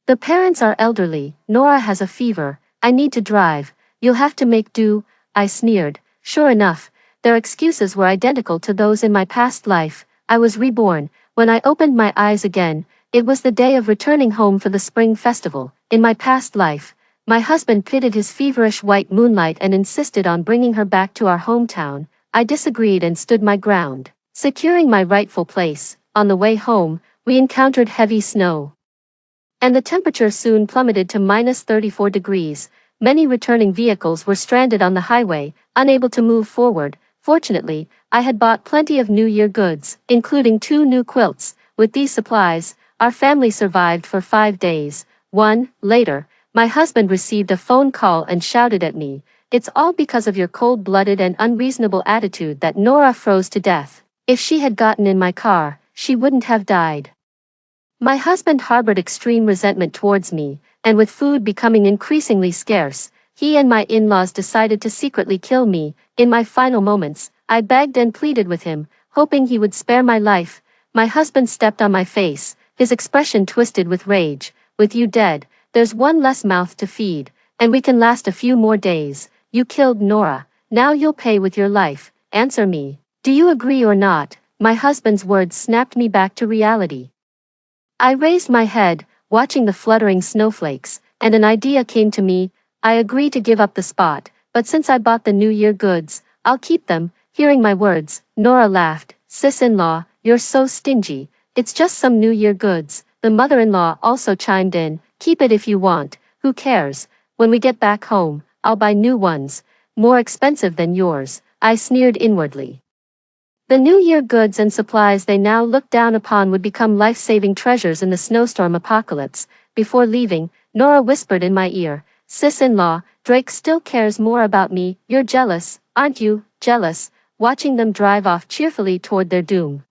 The parents are elderly. Nora has a fever. I need to drive. You'll have to make do, I sneered. Sure enough, their excuses were identical to those in my past life. I was reborn. When I opened my eyes again, it was the day of returning home for the spring festival. In my past life, my husband pitted his feverish white moonlight and insisted on bringing her back to our hometown. I disagreed and stood my ground, securing my rightful place. On the way home, we encountered heavy snow, and the temperature soon plummeted to -34 degrees. Many returning vehicles were stranded on the highway, unable to move forward. Fortunately, I had bought plenty of New Year goods, including 2 new quilts. With these supplies, our family survived for 5 days. Later, my husband received a phone call and shouted at me, "It's all because of your cold-blooded and unreasonable attitude that Nora froze to death. If she had gotten in my car, she wouldn't have died." My husband harbored extreme resentment towards me, and with food becoming increasingly scarce, he and my in-laws decided to secretly kill me. In my final moments, I begged and pleaded with him, hoping he would spare my life. My husband stepped on my face, his expression twisted with rage. With you dead, there's one less mouth to feed, and we can last a few more days. You killed Nora, now you'll pay with your life. Answer me. Do you agree or not? My husband's words snapped me back to reality. I raised my head, watching the fluttering snowflakes, and an idea came to me. I agree to give up the spot, but since I bought the New Year goods, I'll keep them. Hearing my words, Nora laughed. Sis-in-Law, you're so stingy. It's just some New Year goods. The mother-in-law also chimed in. Keep it if you want. Who cares? When we get back home, I'll buy new ones, more expensive than yours. I sneered inwardly. The New Year goods and supplies they now looked down upon would become life-saving treasures in the snowstorm apocalypse. Before leaving, Nora whispered in my ear, "Sis-in-Law, Drake still cares more about me. You're jealous, aren't you?" Jealous, watching them drive off cheerfully toward their doom.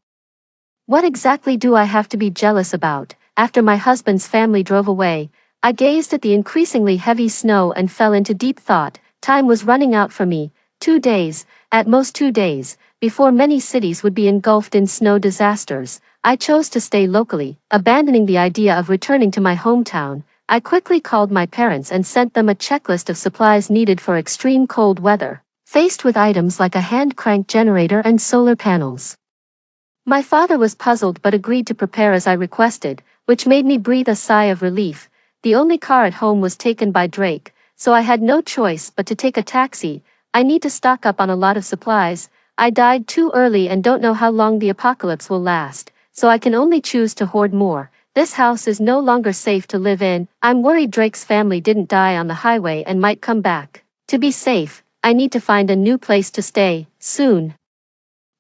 What exactly do I have to be jealous about? After my husband's family drove away, I gazed at the increasingly heavy snow and fell into deep thought. Time was running out for me. 2 days, at most 2 days, before many cities would be engulfed in snow disasters. I chose to stay locally, abandoning the idea of returning to my hometown. I quickly called my parents and sent them a checklist of supplies needed for extreme cold weather, faced with items like a hand-crank generator and solar panels. My father was puzzled but agreed to prepare as I requested, which made me breathe a sigh of relief. The only car at home was taken by Drake, so I had no choice but to take a taxi. I need to stock up on a lot of supplies. I died too early and don't know how long the apocalypse will last, so I can only choose to hoard more. This house is no longer safe to live in. I'm worried Drake's family didn't die on the highway and might come back. To be safe, I need to find a new place to stay, soon.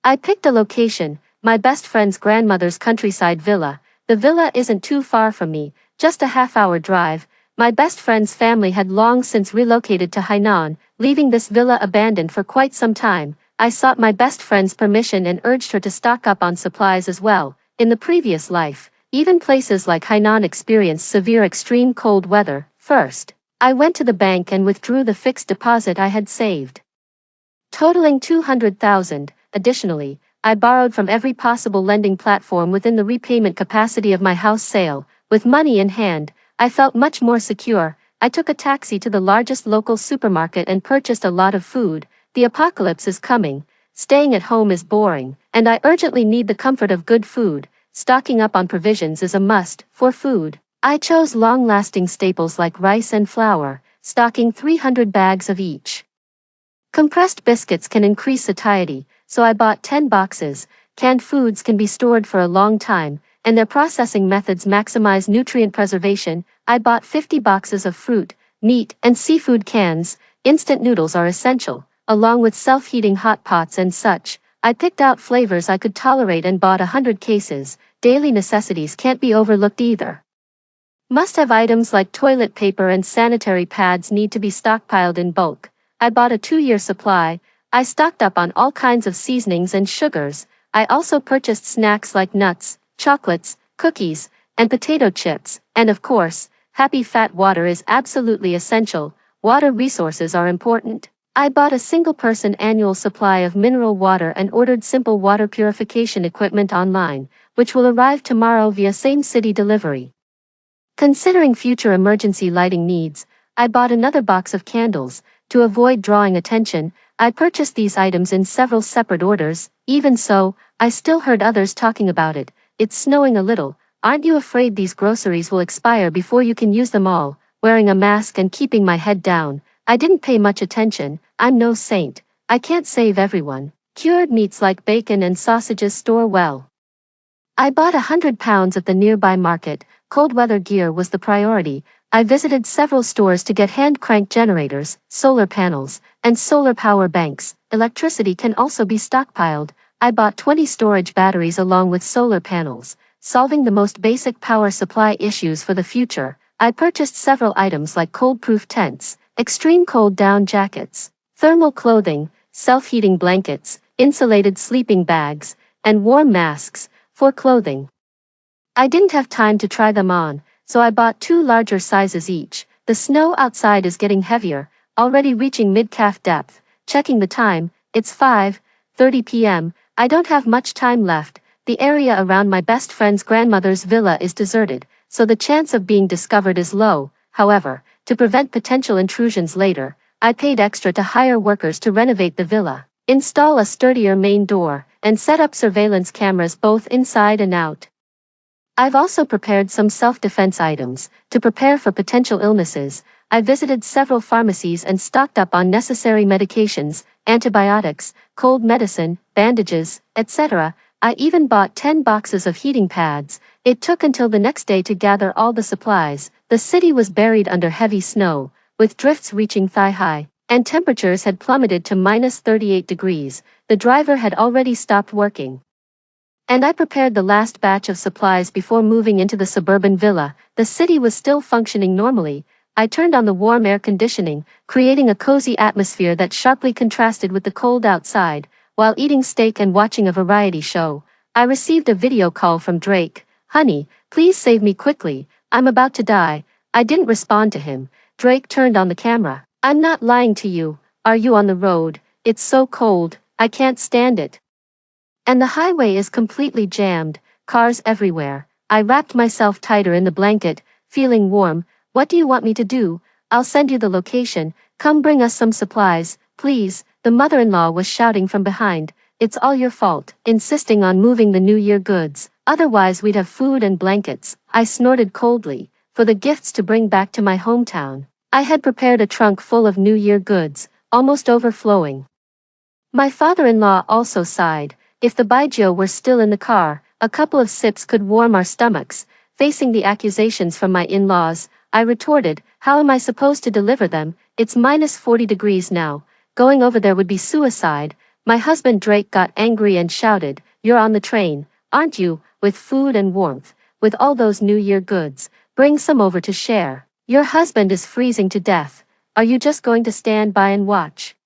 I picked a location, my best friend's grandmother's countryside villa. The villa isn't too far from me, just a half-hour drive. My best friend's family had long since relocated to Hainan, leaving this villa abandoned for quite some time. I sought my best friend's permission and urged her to stock up on supplies as well. In the previous life, even places like Hainan experienced severe extreme cold weather. First, I went to the bank and withdrew the fixed deposit I had saved, totaling 200,000. Additionally, I borrowed from every possible lending platform within the repayment capacity of my house sale. With money in hand, I felt much more secure. I took a taxi to the largest local supermarket and purchased a lot of food. The apocalypse is coming. Staying at home is boring, and I urgently need the comfort of good food. Stocking up on provisions is a must. For food, I chose long-lasting staples like rice and flour, stocking 300 bags of each. Compressed biscuits can increase satiety, so I bought 10 boxes. Canned foods can be stored for a long time, and their processing methods maximize nutrient preservation. I bought 50 boxes of fruit, meat, and seafood cans. Instant noodles are essential, along with self-heating hot pots and such. I picked out flavors I could tolerate and bought 100 cases. Daily necessities can't be overlooked either. Must-have items like toilet paper and sanitary pads need to be stockpiled in bulk. I bought a 2-year supply. I stocked up on all kinds of seasonings and sugars. I also purchased snacks like nuts, chocolates, cookies, and potato chips. And of course, happy fat water is absolutely essential. Water resources are important. I bought a single-person annual supply of mineral water and ordered simple water purification equipment online, which will arrive tomorrow via same-city delivery. Considering future emergency lighting needs, I bought another box of candles. To avoid drawing attention, I purchased these items in several separate orders. Even so, I still heard others talking about it. It's snowing a little. Aren't you afraid these groceries will expire before you can use them all? Wearing a mask and keeping my head down, I didn't pay much attention. I'm no saint. I can't save everyone. Cured meats like bacon and sausages store well. I bought 100 pounds at the nearby market. Cold weather gear was the priority. I visited several stores to get hand-crank generators, solar panels, and solar power banks. Electricity can also be stockpiled. I bought 20 storage batteries along with solar panels, solving the most basic power supply issues for the future. I purchased several items like cold-proof tents, extreme cold down jackets, thermal clothing, self-heating blankets, insulated sleeping bags, and warm masks for clothing. I didn't have time to try them on, so I bought 2 larger sizes each. The snow outside is getting heavier, already reaching mid-calf depth. Checking the time, it's 5:30 p.m. I don't have much time left. The area around my best friend's grandmother's villa is deserted, so the chance of being discovered is low. However, to prevent potential intrusions later, I paid extra to hire workers to renovate the villa, install a sturdier main door, and set up surveillance cameras both inside and out. I've also prepared some self-defense items. To prepare for potential illnesses, I visited several pharmacies and stocked up on necessary medications, antibiotics, cold medicine, bandages, etc. I even bought 10 boxes of heating pads. It took until the next day to gather all the supplies. The city was buried under heavy snow, with drifts reaching thigh-high. and temperatures had plummeted to -38 degrees. The driver had already stopped working. And I prepared the last batch of supplies before moving into the suburban villa. The city was still functioning normally. I turned on the warm air conditioning, creating a cozy atmosphere that sharply contrasted with the cold outside. While eating steak and watching a variety show, I received a video call from Drake. "Honey, please save me quickly, I'm about to die." I didn't respond to him. Drake turned on the camera. "I'm not lying to you. Are you on the road? It's so cold, I can't stand it. And the highway is completely jammed, cars everywhere." I wrapped myself tighter in the blanket, feeling warm. "What do you want me to do?" "I'll send you the location, come bring us some supplies, please," the mother-in-law was shouting from behind. "It's all your fault," insisting on moving the New Year goods. "Otherwise we'd have food and blankets." I snorted coldly. For the gifts to bring back to my hometown, I had prepared a trunk full of New Year goods, almost overflowing. My father-in-law also sighed. If the baijiu were still in the car, a couple of sips could warm our stomachs. Facing the accusations from my in-laws, I retorted, "How am I supposed to deliver them? It's -40 degrees now. Going over there would be suicide." My husband Drake got angry and shouted, "You're on the train, aren't you, with food and warmth, with all those New Year goods? Bring some over to share. Your husband is freezing to death. Are you just going to stand by and watch?"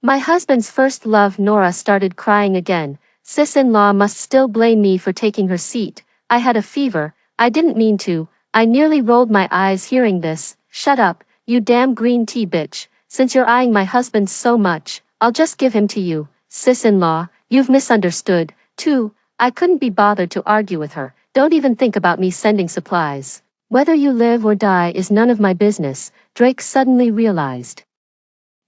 My husband's first love Nora started crying again. Sis-in-Law must still blame me for taking her seat. "I had a fever, I didn't mean to." I nearly rolled my eyes hearing this. "Shut up, you damn green tea bitch. Since you're eyeing my husband so much, I'll just give him to you." "Sis-in-Law, you've misunderstood, too." I couldn't be bothered to argue with her. "Don't even think about me sending supplies. Whether you live or die is none of my business," Drake suddenly realized.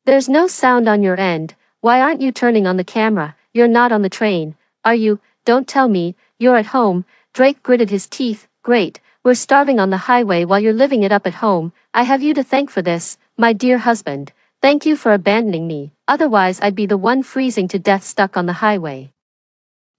"There's no sound on your end. Why aren't you turning on the camera? You're not on the train, are you? Don't tell me, you're at home." Drake gritted his teeth. "Great, we're starving on the highway while you're living it up at home. I have you to thank for this, my dear husband. Thank you for abandoning me, otherwise I'd be the one freezing to death stuck on the highway."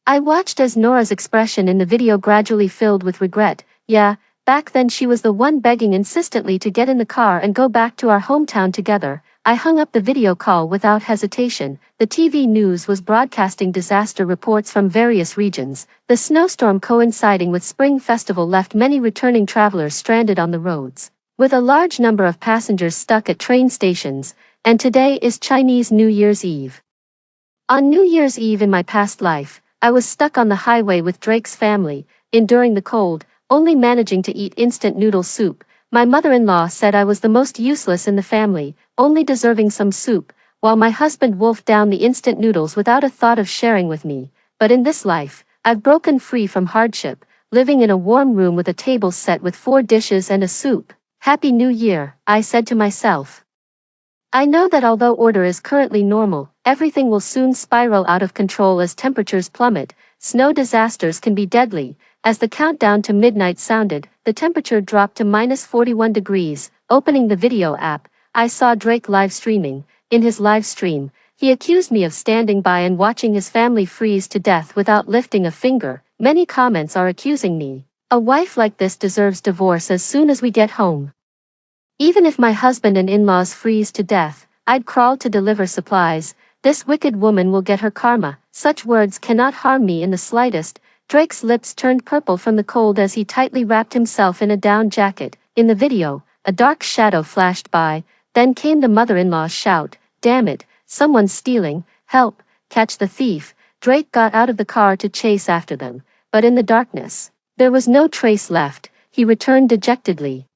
I watched as Nora's expression in the video gradually filled with regret. Yeah, back then she was the one begging insistently to get in the car and go back to our hometown together. I hung up the video call without hesitation. The TV news was broadcasting disaster reports from various regions. The snowstorm coinciding with Spring Festival left many returning travelers stranded on the roads, with a large number of passengers stuck at train stations. And today is Chinese New Year's Eve. On New Year's Eve in my past life, I was stuck on the highway with Drake's family, enduring the cold, only managing to eat instant noodle soup. My mother-in-law said I was the most useless in the family, only deserving some soup, while my husband wolfed down the instant noodles without a thought of sharing with me. But in this life, I've broken free from hardship, living in a warm room with a table set with 4 dishes and a soup. Happy New Year, I said to myself. I know that although order is currently normal, everything will soon spiral out of control as temperatures plummet. Snow disasters can be deadly. As the countdown to midnight sounded, the temperature dropped to -41 degrees. Opening the video app, I saw Drake live streaming. In his live stream, he accused me of standing by and watching his family freeze to death without lifting a finger. Many comments are accusing me. A wife like this deserves divorce as soon as we get home. Even if my husband and in-laws freeze to death, I'd crawl to deliver supplies. This wicked woman will get her karma. Such words cannot harm me in the slightest. Drake's lips turned purple from the cold as he tightly wrapped himself in a down jacket. In the video, a dark shadow flashed by. Then came the mother-in-law's shout, "Damn it, someone's stealing, help, catch the thief." Drake got out of the car to chase after them, but in the darkness, there was no trace left. He returned dejectedly,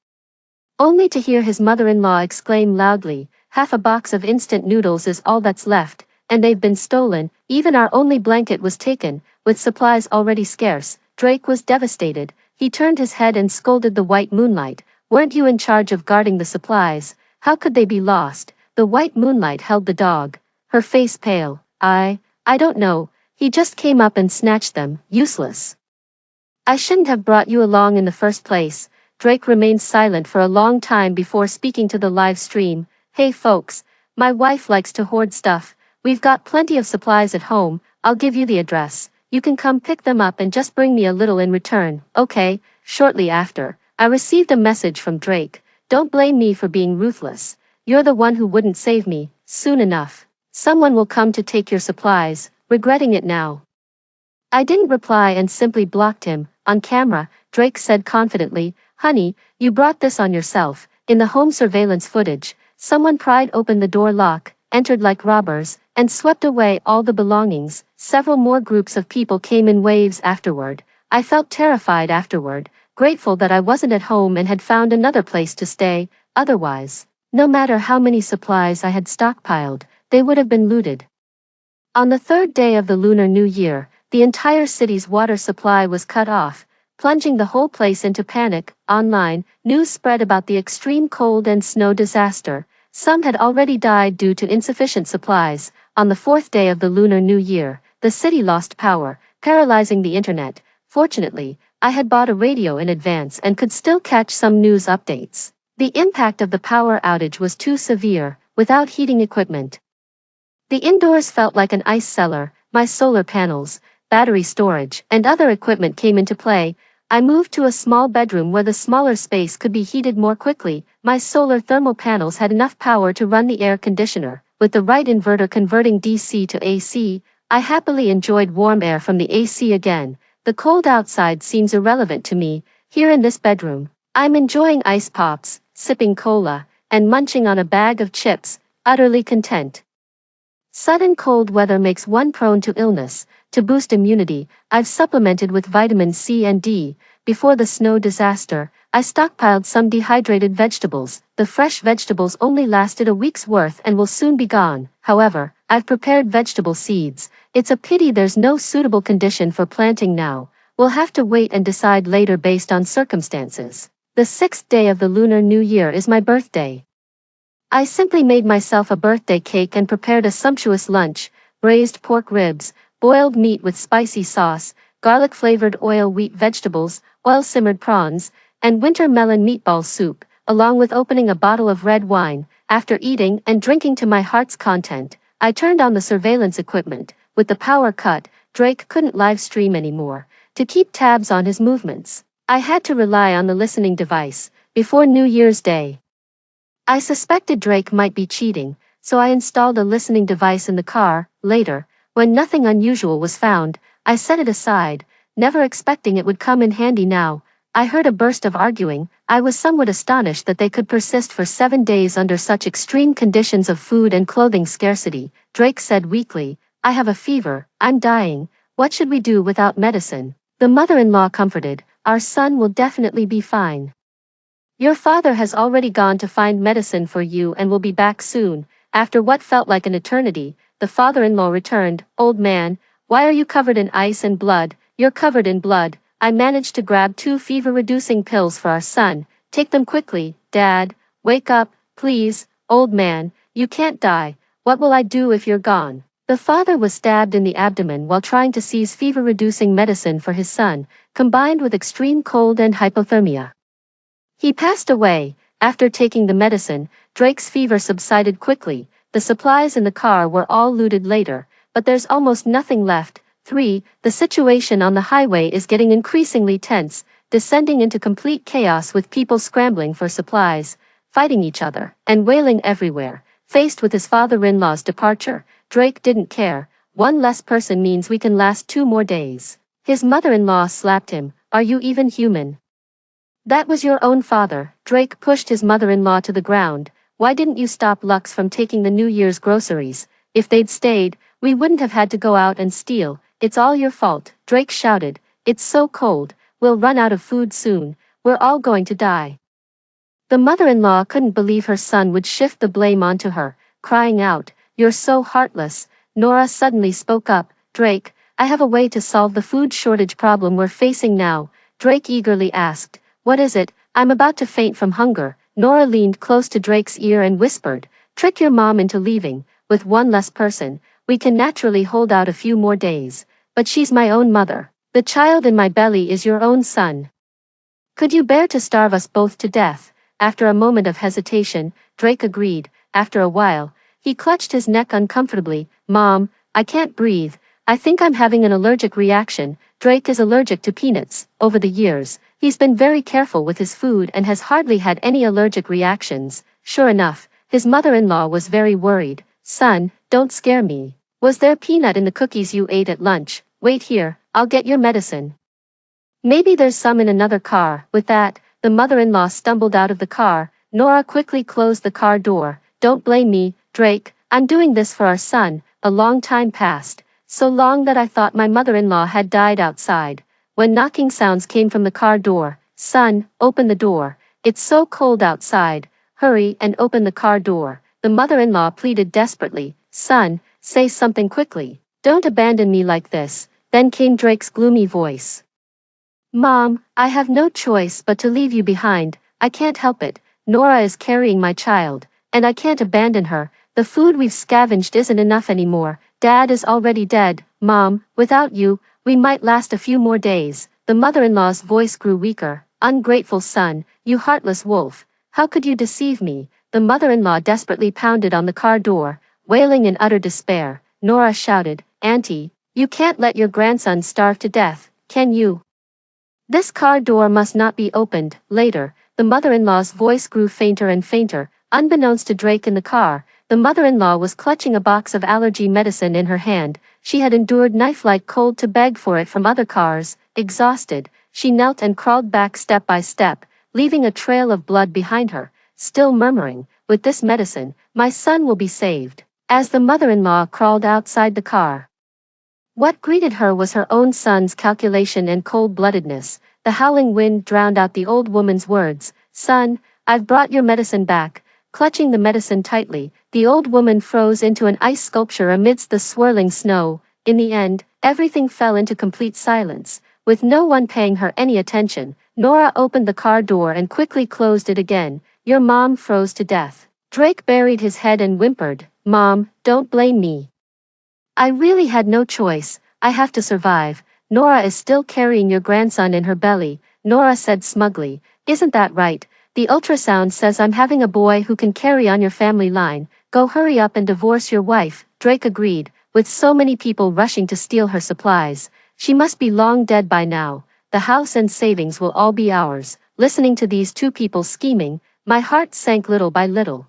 only to hear his mother-in-law exclaim loudly, "Half a box of instant noodles is all that's left, and they've been stolen." Even our only blanket was taken, with supplies already scarce. Drake was devastated. He turned his head and scolded the white moonlight. "Weren't you in charge of guarding the supplies? How could they be lost?" The white moonlight held the dog, her face pale. I don't know. He just came up and snatched them. Useless. I shouldn't have brought you along in the first place." Drake remained silent for a long time before speaking to the live stream. "Hey folks, my wife likes to hoard stuff. We've got plenty of supplies at home. I'll give you the address. You can come pick them up and just bring me a little in return, okay?" Shortly after, I received a message from Drake. "Don't blame me for being ruthless. You're the one who wouldn't save me. Soon enough, someone will come to take your supplies, regretting it now. I didn't reply and simply blocked him. On camera, Drake said confidently, "Honey, you brought this on yourself." In the home surveillance footage, someone pried open the door lock, entered like robbers, and swept away all the belongings. Several more groups of people came in waves afterward. I felt terrified afterward, grateful that I wasn't at home and had found another place to stay. Otherwise, no matter how many supplies I had stockpiled, they would have been looted. On the third day of the Lunar New Year, the entire city's water supply was cut off, plunging the whole place into panic. Online, news spread about the extreme cold and snow disaster. Some had already died due to insufficient supplies. On the fourth day of the Lunar New Year, the city lost power, paralyzing the internet. Fortunately, I had bought a radio in advance and could still catch some news updates. The impact of the power outage was too severe, without heating equipment. The indoors felt like an ice cellar. My solar panels, battery storage, and other equipment came into play. I moved to a small bedroom where the smaller space could be heated more quickly. My solar thermal panels had enough power to run the air conditioner. With the right inverter converting DC to AC, I happily enjoyed warm air from the AC again. The cold outside seems irrelevant to me. Here in this bedroom, I'm enjoying ice pops, sipping cola, and munching on a bag of chips, utterly content. Sudden cold weather makes one prone to illness. To boost immunity, I've supplemented with vitamin C and D. Before the snow disaster, I stockpiled some dehydrated vegetables. The fresh vegetables only lasted a week's worth and will soon be gone. However, I've prepared vegetable seeds. It's a pity there's no suitable condition for planting now. We'll have to wait and decide later based on circumstances. The 6th day of the Lunar New Year is my birthday. I simply made myself a birthday cake and prepared a sumptuous lunch: braised pork ribs, boiled meat with spicy sauce, garlic-flavored oil wheat vegetables, oil-simmered prawns, and winter melon meatball soup, along with opening a bottle of red wine. After eating and drinking to my heart's content, I turned on the surveillance equipment. With the power cut, Drake couldn't live stream anymore. To keep tabs on his movements, I had to rely on the listening device. Before New Year's Day, I suspected Drake might be cheating, so I installed a listening device in the car. Later, when nothing unusual was found, I set it aside, never expecting it would come in handy now. I heard a burst of arguing. I was somewhat astonished that they could persist for 7 days under such extreme conditions of food and clothing scarcity. Drake said weakly, "I have a fever, I'm dying. What should we do without medicine?" The mother-in-law comforted, "Our son will definitely be fine. Your father has already gone to find medicine for you and will be back soon." After what felt like an eternity, the father-in-law returned. "Old man, why are you covered in ice and blood?" "You're covered in blood. I managed to grab 2 fever-reducing pills for our son. Take them quickly, Dad. Wake up, please." "Old man, you can't die. What will I do if you're gone?" The father was stabbed in the abdomen while trying to seize fever-reducing medicine for his son, combined with extreme cold and hypothermia. He passed away. After taking the medicine, Drake's fever subsided quickly. The supplies in the car were all looted later, but there's almost nothing left. 3. The situation on the highway is getting increasingly tense, descending into complete chaos with people scrambling for supplies, fighting each other, and wailing everywhere. Faced with his father-in-law's departure, Drake didn't care. "One less person means we can last 2 more days." His mother-in-law slapped him. "Are you even human? That was your own father." Drake pushed his mother-in-law to the ground. "Why didn't you stop Lux from taking the New Year's groceries? If they'd stayed, we wouldn't have had to go out and steal. It's all your fault." Drake shouted, "It's so cold, we'll run out of food soon, we're all going to die." The mother-in-law couldn't believe her son would shift the blame onto her, crying out, "You're so heartless." Nora suddenly spoke up, "Drake, I have a way to solve the food shortage problem we're facing now." Drake eagerly asked, "What is it?" "I'm about to faint from hunger." Nora leaned close to Drake's ear and whispered, "Trick your mom into leaving. With 1 less person, we can naturally hold out a few more days. But she's my own mother. The child in my belly is your own son. Could you bear to starve us both to death?" After a moment of hesitation, Drake agreed. After a while, he clutched his neck uncomfortably. "Mom, I can't breathe. I think I'm having an allergic reaction." Drake is allergic to peanuts. Over the years, he's been very careful with his food and has hardly had any allergic reactions. Sure enough, His mother-in-law was very worried. Son, don't scare me. Was there peanut in the cookies you ate at lunch? Wait here, I'll get your medicine. Maybe there's some in another car. With that, the mother-in-law stumbled out of the car. Nora quickly closed the car door. Don't blame me, Drake. I'm doing this for our son. A long time passed. So long that I thought my mother-in-law had died outside. When knocking sounds came from the car door. Son, open the door. It's so cold outside. Hurry and open the car door. The mother-in-law pleaded desperately. Son, say something quickly. Don't abandon me like this. Then came Drake's gloomy voice. Mom, I have no choice but to leave you behind. I can't help it. Nora is carrying my child, and I can't abandon her. The food we've scavenged isn't enough anymore. Dad is already dead. Mom, without you, we might last a few more days. The mother-in-law's voice grew weaker. Ungrateful son, you heartless wolf. How could you deceive me? The mother-in-law desperately pounded on the car door, wailing in utter despair. Nora shouted, Auntie, you can't let your grandson starve to death, can you? This car door must not be opened. Later, the mother-in-law's voice grew fainter and fainter. Unbeknownst to Drake in the car, the mother-in-law was clutching a box of allergy medicine in her hand. She had endured knife-like cold to beg for it from other cars. Exhausted, she knelt and crawled back step by step, leaving a trail of blood behind her, still murmuring, with this medicine, my son will be saved. As the mother-in-law crawled outside the car, what greeted her was her own son's calculation and cold-bloodedness. The howling wind drowned out the old woman's words. Son, I've brought your medicine back. Clutching the medicine tightly, the old woman froze into an ice sculpture amidst the swirling snow. In the end, everything fell into complete silence. With no one paying her any attention, Nora opened the car door and quickly closed it again. Your mom froze to death. Drake buried his head and whimpered, Mom, don't blame me. I really had no choice. I have to survive. Nora is still carrying your grandson in her belly, Nora said smugly. Isn't that right? The ultrasound says I'm having a boy who can carry on your family line. Go hurry up and divorce your wife. Drake agreed. With so many people rushing to steal her supplies, she must be long dead by now. The house and savings will all be ours. Listening to these two people scheming, my heart sank little by little.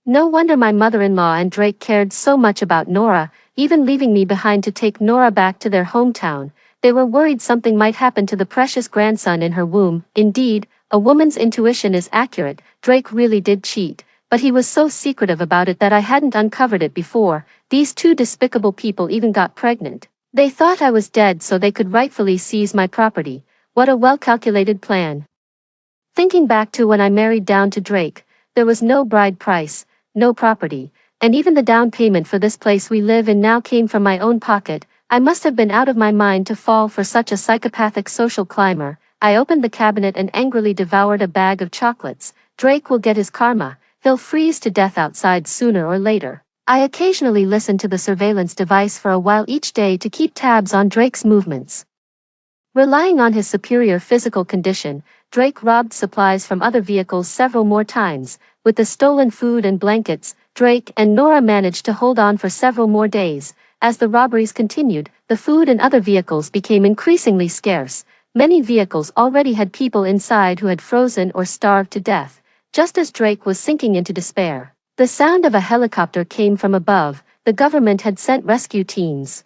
No wonder my mother-in-law and Drake cared so much about Nora, even leaving me behind to take Nora back to their hometown. They were worried something might happen to the precious grandson in her womb. Indeed, a woman's intuition is accurate. Drake really did cheat, but he was so secretive about it that I hadn't uncovered it before. These two despicable people even got pregnant. They thought I was dead so they could rightfully seize my property. What a well-calculated plan. Thinking back to when I married down to Drake, there was no bride price, no property, and even the down payment for this place we live in now came from my own pocket. I must have been out of my mind to fall for such a psychopathic social climber. I opened the cabinet and angrily devoured a bag of chocolates. Drake will get his karma. He'll freeze to death outside sooner or later. I occasionally listened to the surveillance device for a while each day to keep tabs on Drake's movements. Relying on his superior physical condition, Drake robbed supplies from other vehicles several more times. With the stolen food and blankets, Drake and Nora managed to hold on for several more days. As the robberies continued, the food and other vehicles became increasingly scarce. Many vehicles already had people inside who had frozen or starved to death. Just as Drake was sinking into despair, the sound of a helicopter came from above. The government had sent rescue teams.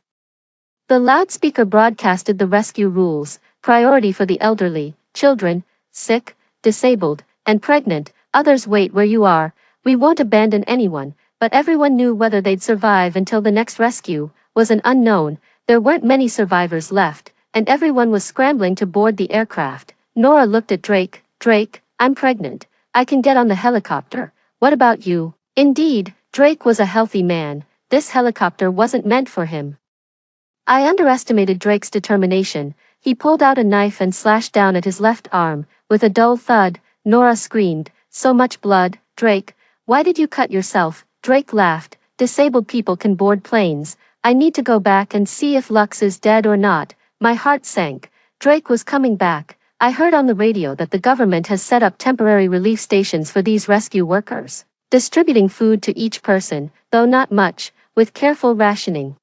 The loudspeaker broadcasted the rescue rules: priority for the elderly, children, sick, disabled, and pregnant. Others wait where you are. We won't abandon anyone. But everyone knew whether they'd survive until the next rescue was an unknown. There weren't many survivors left, and everyone was scrambling to board the aircraft. Nora looked at Drake. Drake, I'm pregnant. I can get on the helicopter. What about you? Indeed, Drake was a healthy man. This helicopter wasn't meant for him. I underestimated Drake's determination. He pulled out a knife and slashed down at his left arm. With a dull thud, Nora screamed, so much blood. Drake, why did you cut yourself? Drake laughed. Disabled people can board planes. I need to go back and see if Lux is dead or not. My heart sank. Drake was coming back. I heard on the radio that the government has set up temporary relief stations for these rescue workers, distributing food to each person, though not much, with careful rationing.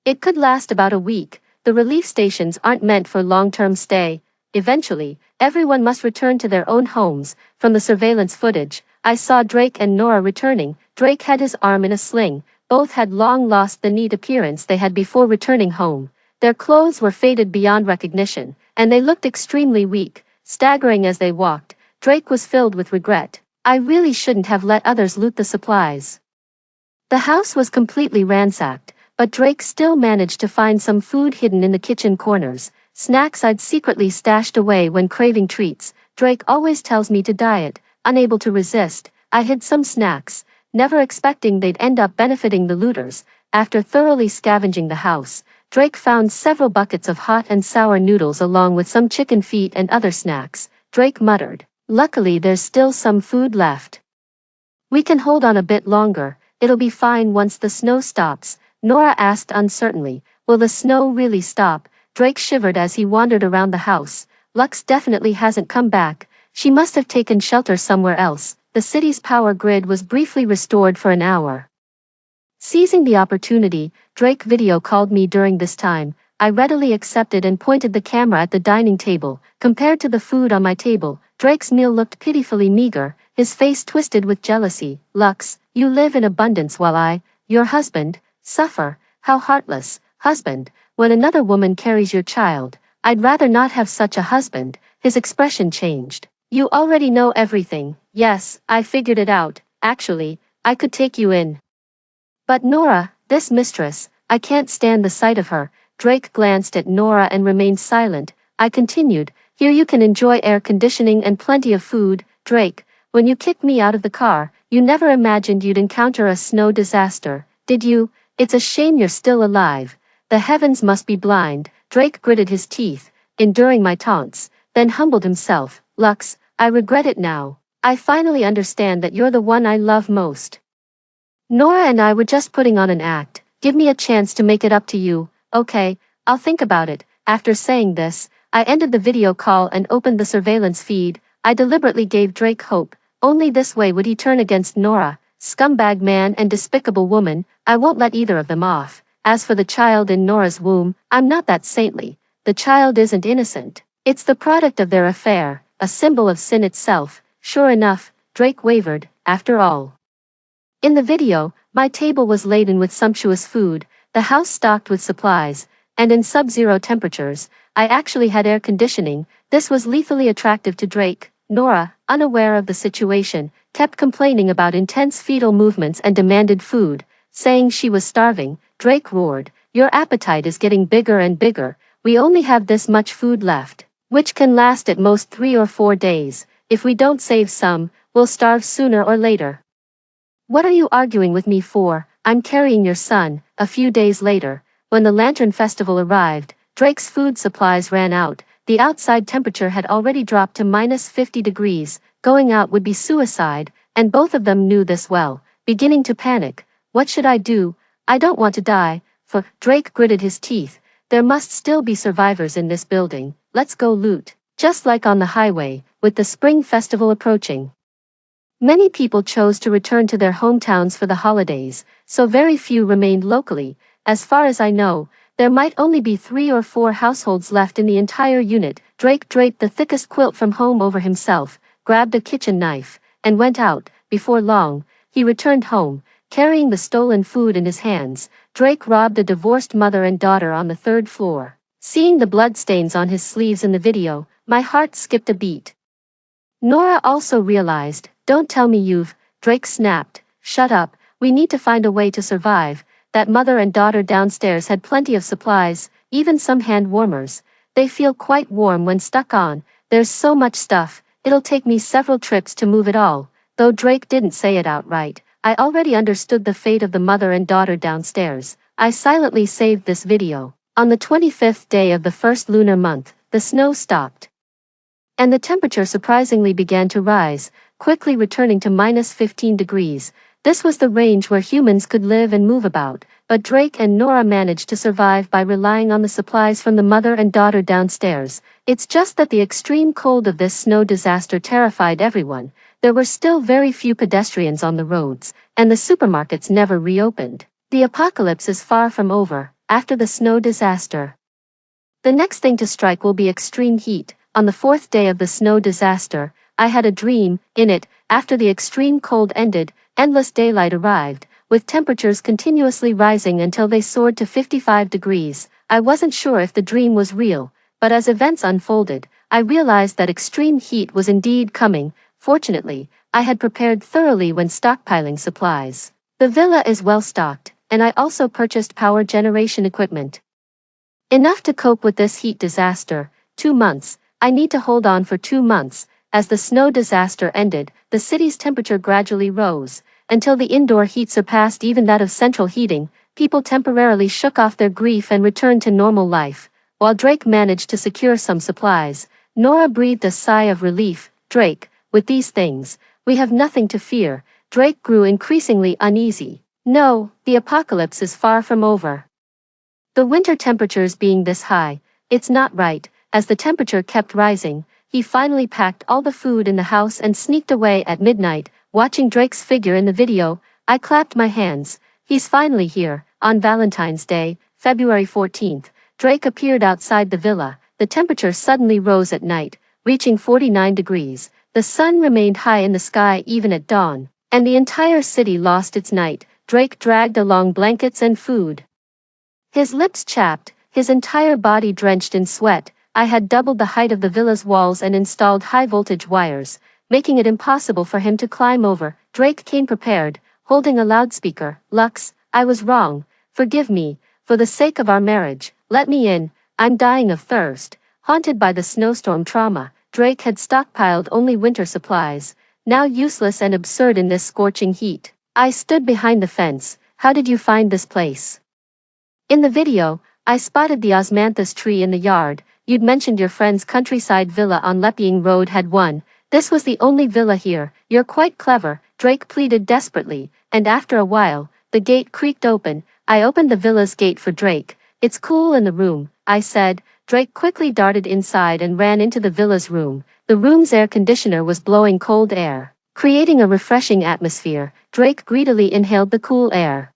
It could last about a week. The relief stations aren't meant for long-term stay. Eventually, everyone must return to their own homes. From the surveillance footage, I saw Drake and Nora returning. Drake had his arm in a sling. Both had long lost the neat appearance they had before returning home. Their clothes were faded beyond recognition, and they looked extremely weak, staggering as they walked. Drake was filled with regret. I really shouldn't have let others loot the supplies. The house was completely ransacked, but Drake still managed to find some food hidden in the kitchen corners, snacks I'd secretly stashed away when craving treats. Drake always tells me to diet. Unable to resist, I hid some snacks, never expecting they'd end up benefiting the looters. After thoroughly scavenging the house, Drake found several buckets of hot and sour noodles along with some chicken feet and other snacks. Drake muttered, "Luckily there's still some food left. We can hold on a bit longer, it'll be fine once the snow stops." Nora asked uncertainly, "Will the snow really stop?" Drake shivered as he wandered around the house. "Lux definitely hasn't come back. She must have taken shelter somewhere else." The city's power grid was briefly restored for an hour. Seizing the opportunity, Drake video called me during this time. I readily accepted and pointed the camera at the dining table. Compared to the food on my table, Drake's meal looked pitifully meager, his face twisted with jealousy. "Lux, you live in abundance while I, your husband, suffer. How heartless." "Husband, when another woman carries your child, I'd rather not have such a husband." His expression changed. "You already know everything." "Yes, I figured it out. Actually, I could take you in. But Nora, this mistress, I can't stand the sight of her." Drake glanced at Nora and remained silent. I continued, "Here you can enjoy air conditioning and plenty of food." "Drake, when you kicked me out of the car, you never imagined you'd encounter a snow disaster, did you? It's a shame you're still alive. The heavens must be blind." Drake gritted his teeth, enduring my taunts, then humbled himself. "Lux, I regret it now. I finally understand that you're the one I love most. Nora and I were just putting on an act. Give me a chance to make it up to you." "Okay, I'll think about it." After saying this, I ended the video call and opened the surveillance feed. I deliberately gave Drake hope. Only this way would he turn against Nora. Scumbag man and despicable woman, I won't let either of them off. As for the child in Nora's womb, I'm not that saintly. The child isn't innocent. It's the product of their affair, a symbol of sin itself. Sure enough, Drake wavered. After all, in the video, my table was laden with sumptuous food, the house stocked with supplies, and in sub-zero temperatures. I actually had air conditioning. This was lethally attractive to Drake. Nora, unaware of the situation, kept complaining about intense fetal movements and demanded food, saying she was starving. Drake roared, "Your appetite is getting bigger and bigger. We only have this much food left, which can last at most 3 or 4 days. If we don't save some, we'll starve sooner or later. What are you arguing with me for? I'm carrying your son." A few days later, when the Lantern Festival arrived, Drake's food supplies ran out. The outside temperature had already dropped to -50 degrees. Going out would be suicide, and both of them knew this well. Beginning to panic. "What should I do? I don't want to die." For Drake gritted his teeth. "There must still be survivors in this building. Let's go loot." Just like on the highway, with the spring festival approaching, many people chose to return to their hometowns for the holidays, so very few remained locally. As far as I know, there might only be 3 or 4 households left in the entire unit. Drake draped the thickest quilt from home over himself, grabbed a kitchen knife, and went out. Before long, he returned home, carrying the stolen food in his hands. Drake robbed a divorced mother and daughter on the 3rd floor. Seeing the bloodstains on his sleeves in the video, my heart skipped a beat. Nora also realized. "Don't tell me you've..." Drake snapped. "Shut up, we need to find a way to survive." That mother and daughter downstairs had plenty of supplies, even some hand warmers. They feel quite warm when stuck on. There's so much stuff, it'll take me several trips to move it all. Though Drake didn't say it outright, I already understood the fate of the mother and daughter downstairs. I silently saved this video. On the 25th day of the first lunar month, the snow stopped, and the temperature surprisingly began to rise, quickly returning to -15 degrees. This was the range where humans could live and move about, but Drake and Nora managed to survive by relying on the supplies from the mother and daughter downstairs. It's just that the extreme cold of this snow disaster terrified everyone. There were still very few pedestrians on the roads, and the supermarkets never reopened. The apocalypse is far from over. After the snow disaster, the next thing to strike will be extreme heat. On the 4th day of the snow disaster, I had a dream. In it, after the extreme cold ended, endless daylight arrived, with temperatures continuously rising until they soared to 55 degrees. I wasn't sure if the dream was real, but as events unfolded, I realized that extreme heat was indeed coming. Fortunately, I had prepared thoroughly when stockpiling supplies. The villa is well stocked, and I also purchased power generation equipment. Enough to cope with this heat disaster. 2 months. I need to hold on for 2 months. As the snow disaster ended, the city's temperature gradually rose, until the indoor heat surpassed even that of central heating. People temporarily shook off their grief and returned to normal life. While Drake managed to secure some supplies, Nora breathed a sigh of relief. Drake, with these things, we have nothing to fear. Drake grew increasingly uneasy. No, the apocalypse is far from over. The winter temperatures being this high, it's not right. As the temperature kept rising, he finally packed all the food in the house and sneaked away at midnight. Watching Drake's figure in the video, I clapped my hands. He's finally here. On Valentine's Day, February 14th, Drake appeared outside the villa. The temperature suddenly rose at night, reaching 49 degrees. The sun remained high in the sky even at dawn, and the entire city lost its night. Drake dragged along blankets and food. His lips chapped, his entire body drenched in sweat. I had doubled the height of the villa's walls and installed high-voltage wires, making it impossible for him to climb over. Drake came prepared, holding a loudspeaker. Lux, I was wrong. Forgive me. For the sake of our marriage, let me in. I'm dying of thirst. Haunted by the snowstorm trauma, Drake had stockpiled only winter supplies, now useless and absurd in this scorching heat. I stood behind the fence. How did you find this place? In the video, I spotted the osmanthus tree in the yard. You'd mentioned your friend's countryside villa on Lepying Road had one. This was the only villa here. You're quite clever, Drake pleaded desperately, and after a while, the gate creaked open. I opened the villa's gate for Drake. It's cool in the room, I said. Drake quickly darted inside and ran into the villa's room. The room's air conditioner was blowing cold air, creating a refreshing atmosphere. Drake greedily inhaled the cool air,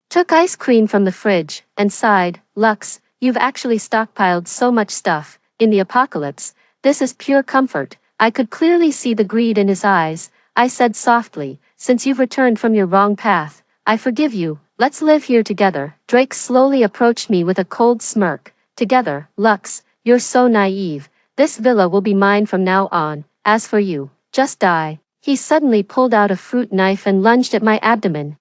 took ice cream from the fridge, and sighed. Lux, you've actually stockpiled so much stuff. In the apocalypse, this is pure comfort. I could clearly see the greed in his eyes. I said softly, since you've returned from your wrong path, I forgive you. Let's live here together. Drake slowly approached me with a cold smirk. Together, Lux, you're so naive. This villa will be mine from now on. As for you, just die. He suddenly pulled out a fruit knife and lunged at my abdomen.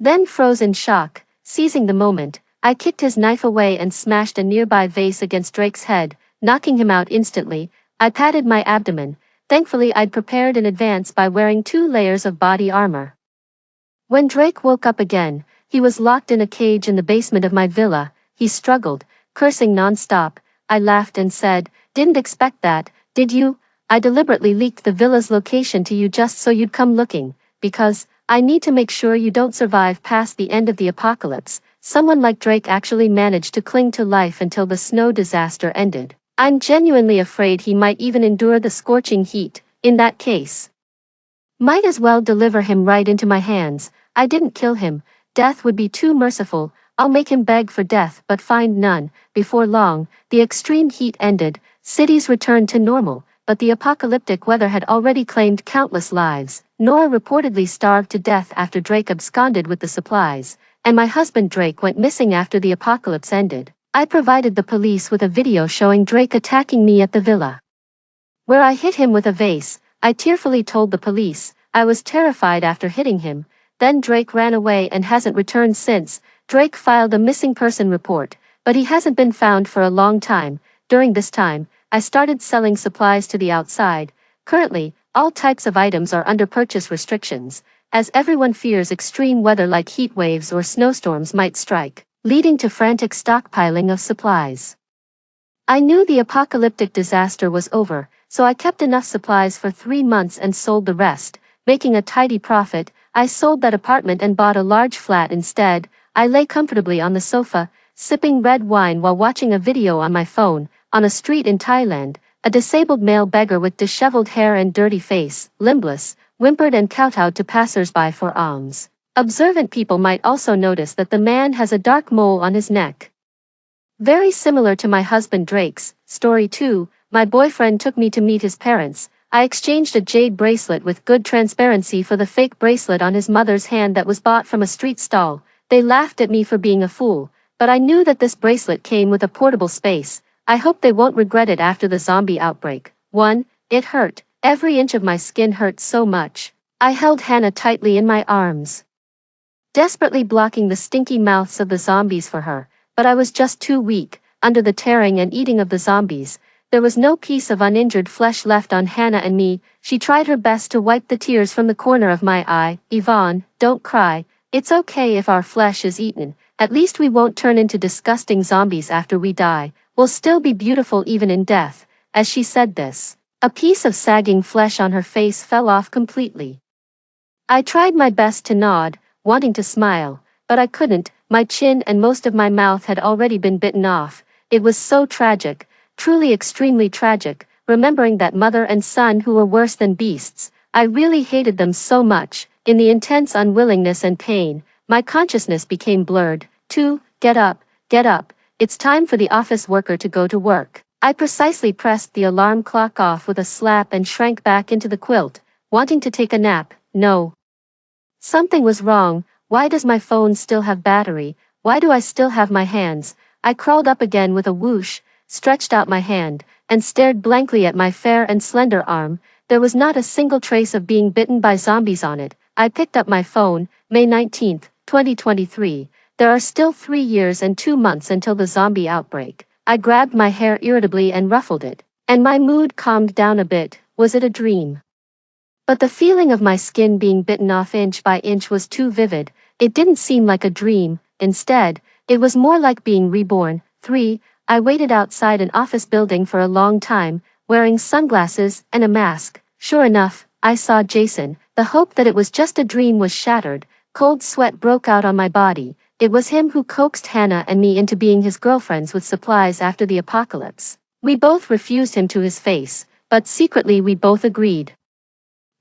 Then froze in shock. Seizing the moment, I kicked his knife away and smashed a nearby vase against Drake's head, knocking him out instantly. I patted my abdomen. Thankfully I'd prepared in advance by wearing 2 layers of body armor. When Drake woke up again, he was locked in a cage in the basement of my villa. He struggled, cursing non-stop. I laughed and said, didn't expect that, did you? I deliberately leaked the villa's location to you just so you'd come looking, because I need to make sure you don't survive past the end of the apocalypse. Someone like Drake actually managed to cling to life until the snow disaster ended. I'm genuinely afraid he might even endure the scorching heat. In that case, might as well deliver him right into my hands. I didn't kill him. Death would be too merciful. I'll make him beg for death but find none. Before long, the extreme heat ended. Cities returned to normal, but the apocalyptic weather had already claimed countless lives. Nora reportedly starved to death after Drake absconded with the supplies, and my husband Drake went missing after the apocalypse ended. I provided the police with a video showing Drake attacking me at the villa, where I hit him with a vase. I tearfully told the police I was terrified after hitting him. Then Drake ran away and hasn't returned since. Drake filed a missing person report, but he hasn't been found for a long time. During this time, I started selling supplies to the outside. Currently, all types of items are under purchase restrictions, as everyone fears extreme weather like heat waves or snowstorms might strike, leading to frantic stockpiling of supplies. I knew the apocalyptic disaster was over, so I kept enough supplies for 3 months and sold the rest, making a tidy profit. I sold that apartment and bought a large flat instead. I lay comfortably on the sofa, sipping red wine while watching a video on my phone. On a street in Thailand, a disabled male beggar with disheveled hair and dirty face, limbless, whimpered and kowtowed to passers-by for alms. Observant people might also notice that the man has a dark mole on his neck, very similar to my husband Drake's. Story 2, my boyfriend took me to meet his parents. I exchanged a jade bracelet with good transparency for the fake bracelet on his mother's hand that was bought from a street stall. They laughed at me for being a fool, but I knew that this bracelet came with a portable space. I hope they won't regret it after the zombie outbreak. 1. It hurt. Every inch of my skin hurt so much. I held Hannah tightly in my arms, desperately blocking the stinky mouths of the zombies for her, but I was just too weak. Under the tearing and eating of the zombies, there was no piece of uninjured flesh left on Hannah and me. She tried her best to wipe the tears from the corner of my eye. Yvonne, don't cry. It's okay if our flesh is eaten. At least we won't turn into disgusting zombies after we die. We'll still be beautiful even in death. As she said this, a piece of sagging flesh on her face fell off completely. I tried my best to nod, wanting to smile, but I couldn't. My chin and most of my mouth had already been bitten off. It was so tragic, truly extremely tragic, remembering that mother and son who were worse than beasts. I really hated them so much. In the intense unwillingness and pain, my consciousness became blurred. 2. Get up, get up. It's time for the office worker to go to work. I precisely pressed the alarm clock off with a slap and shrank back into the quilt, wanting to take a nap. No. Something was wrong. Why does my phone still have battery? Why do I still have my hands? I crawled up again with a whoosh, stretched out my hand, and stared blankly at my fair and slender arm. There was not a single trace of being bitten by zombies on it. I picked up my phone. May 19, 2023. There are still 3 years and 2 months until the zombie outbreak. I grabbed my hair irritably and ruffled it, and my mood calmed down a bit. Was it a dream? But the feeling of my skin being bitten off inch by inch was too vivid. It didn't seem like a dream. Instead, it was more like being reborn. 3. I waited outside an office building for a long time, wearing sunglasses and a mask. Sure enough, I saw Jason. The hope that it was just a dream was shattered. Cold sweat broke out on my body. It was him who coaxed Hannah and me into being his girlfriends with supplies after the apocalypse. We both refused him to his face, but secretly we both agreed.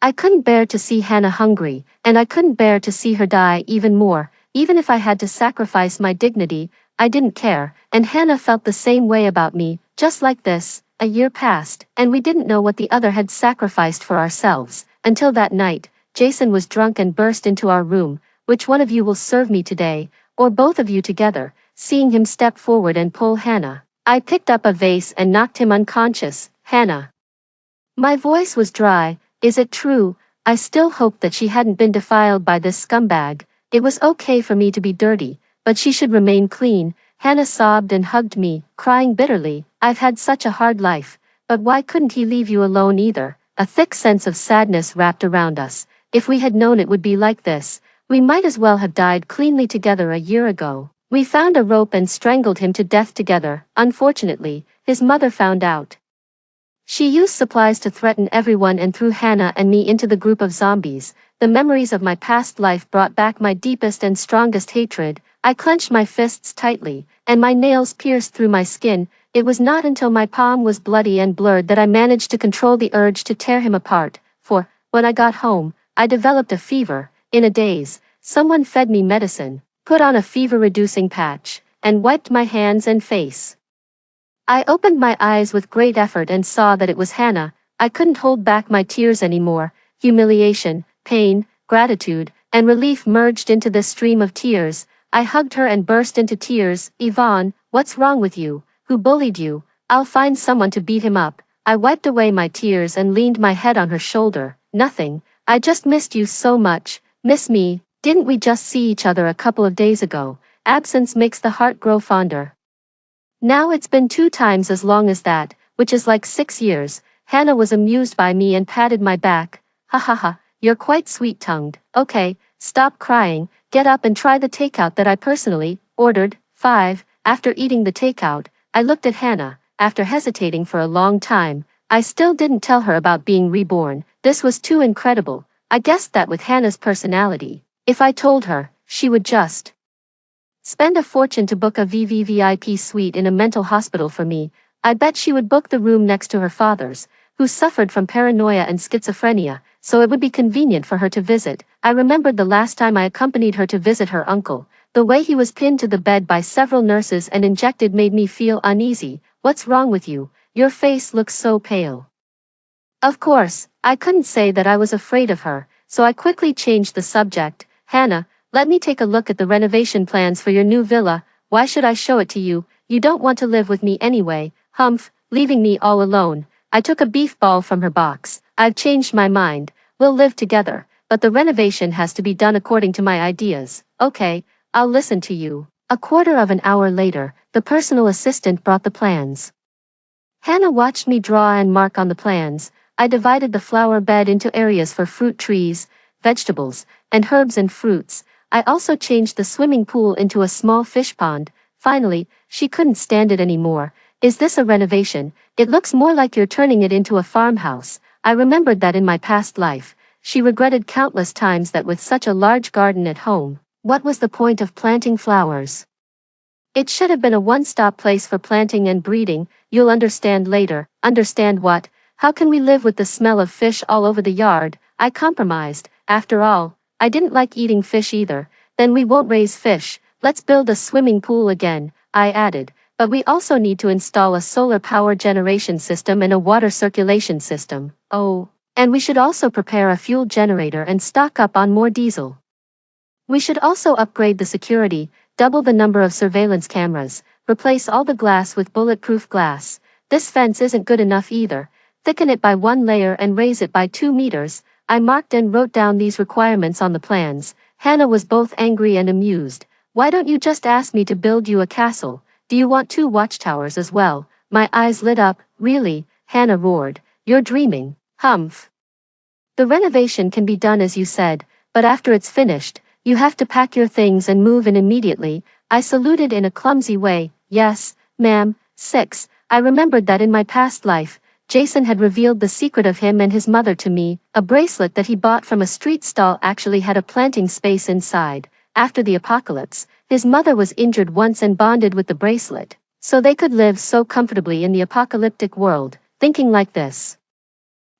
I couldn't bear to see Hannah hungry, and I couldn't bear to see her die even more. Even if I had to sacrifice my dignity, I didn't care, and Hannah felt the same way about me. Just like this, a year passed, and we didn't know what the other had sacrificed for ourselves, until that night. Jason was drunk and burst into our room. Which one of you will serve me today, or both of you together? Seeing him step forward and pull Hannah, I picked up a vase and knocked him unconscious. Hannah. My voice was dry. Is it true? I still hoped that she hadn't been defiled by this scumbag. It was okay for me to be dirty, but she should remain clean. Hannah sobbed and hugged me, crying bitterly. I've had such a hard life, but why couldn't he leave you alone either? A thick sense of sadness wrapped around us. If we had known it would be like this, we might as well have died cleanly together a year ago. We found a rope and strangled him to death together. Unfortunately, his mother found out. She used supplies to threaten everyone and threw Hannah and me into the group of zombies. The memories of my past life brought back my deepest and strongest hatred. I clenched my fists tightly, and my nails pierced through my skin. It was not until my palm was bloody and blurred that I managed to control the urge to tear him apart. For, when I got home, I developed a fever. In a daze, someone fed me medicine, put on a fever-reducing patch, and wiped my hands and face. I opened my eyes with great effort and saw that it was Hannah. I couldn't hold back my tears anymore. Humiliation, pain, gratitude, and relief merged into this stream of tears. I hugged her and burst into tears. Yvonne, what's wrong with you? Who bullied you? I'll find someone to beat him up. I wiped away my tears and leaned my head on her shoulder. Nothing. I just missed you so much. Miss me? Didn't we just see each other a couple of days ago? Absence makes the heart grow fonder. Now it's been 2 times as long as that, which is like 6 years. Hannah was amused by me and patted my back. Ha ha ha, you're quite sweet-tongued. Okay, stop crying, get up and try the takeout that I personally ordered. 5. After eating the takeout, I looked at Hannah. After hesitating for a long time, I still didn't tell her about being reborn. This was too incredible. I guessed that with Hannah's personality, if I told her, she would just spend a fortune to book a VVVIP suite in a mental hospital for me. I bet she would book the room next to her father's, who suffered from paranoia and schizophrenia, so it would be convenient for her to visit. I remembered the last time I accompanied her to visit her uncle. The way he was pinned to the bed by several nurses and injected made me feel uneasy. What's wrong with you? Your face looks so pale. Of course, I couldn't say that I was afraid of her, so I quickly changed the subject. Hannah, let me take a look at the renovation plans for your new villa. Why should I show it to you? You don't want to live with me anyway. Humph, leaving me all alone. I took a beef ball from her box. I've changed my mind. We'll live together, but the renovation has to be done according to my ideas. Okay, I'll listen to you. A quarter of an hour later, the personal assistant brought the plans. Hannah watched me draw and mark on the plans. I divided the flower bed into areas for fruit trees, vegetables, and herbs and fruits. I also changed the swimming pool into a small fish pond. Finally, she couldn't stand it anymore. Is this a renovation? It looks more like you're turning it into a farmhouse. I remembered that in my past life. She regretted countless times that with such a large garden at home, what was the point of planting flowers? It should have been a one-stop place for planting and breeding. You'll understand later. Understand what? How can we live with the smell of fish all over the yard? I compromised. After all, I didn't like eating fish either. Then we won't raise fish. Let's build a swimming pool again, I added. But we also need to install a solar power generation system and a water circulation system. Oh, and we should also prepare a fuel generator and stock up on more diesel. We should also upgrade the security, double the number of surveillance cameras, replace all the glass with bulletproof glass. This fence isn't good enough either. Thicken it by 1 layer and raise it by 2 meters. I marked and wrote down these requirements on the plans. Hannah was both angry and amused. Why don't you just ask me to build you a castle? Do you want 2 watchtowers as well? My eyes lit up. Really? Hannah roared. You're dreaming. Humph. The renovation can be done as you said, but after it's finished, you have to pack your things and move in immediately. I saluted in a clumsy way. Yes, ma'am. 6. I remembered that in my past life, Jason had revealed the secret of him and his mother to me. A bracelet that he bought from a street stall actually had a planting space inside. After the apocalypse, his mother was injured once and bonded with the bracelet, so they could live so comfortably in the apocalyptic world, thinking like this.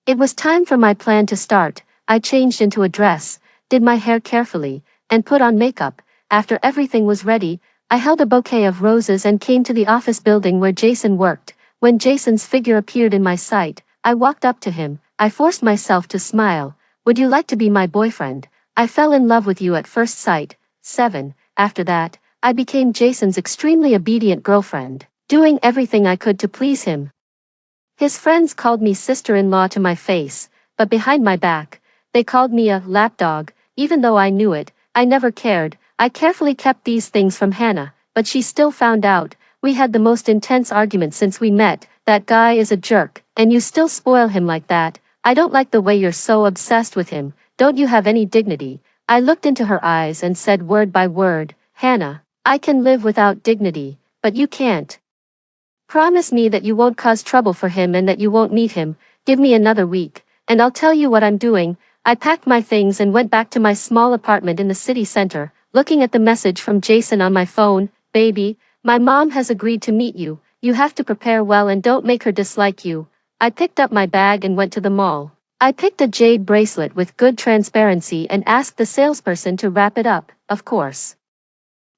It was time for my plan to start. I changed into a dress, did my hair carefully, and put on makeup. After everything was ready, I held a bouquet of roses and came to the office building where Jason worked. When Jason's figure appeared in my sight, I walked up to him. I forced myself to smile. Would you like to be my boyfriend? I fell in love with you at first sight. 7. After that, I became Jason's extremely obedient girlfriend, doing everything I could to please him. His friends called me sister-in-law to my face, but behind my back, they called me a lapdog. Even though I knew it, I never cared. I carefully kept these things from Hannah, but she still found out. We had the most intense argument since we met. That guy is a jerk, and you still spoil him like that. I don't like the way you're so obsessed with him. Don't you have any dignity? I looked into her eyes and said word by word, Hannah, I can live without dignity, but you can't. Promise me that you won't cause trouble for him and that you won't meet him. Give me another week, and I'll tell you what I'm doing. I packed my things and went back to my small apartment in the city center, looking at the message from Jason on my phone. Baby, my mom has agreed to meet you. You have to prepare well and don't make her dislike you. I picked up my bag and went to the mall. I picked a jade bracelet with good transparency and asked the salesperson to wrap it up, of course.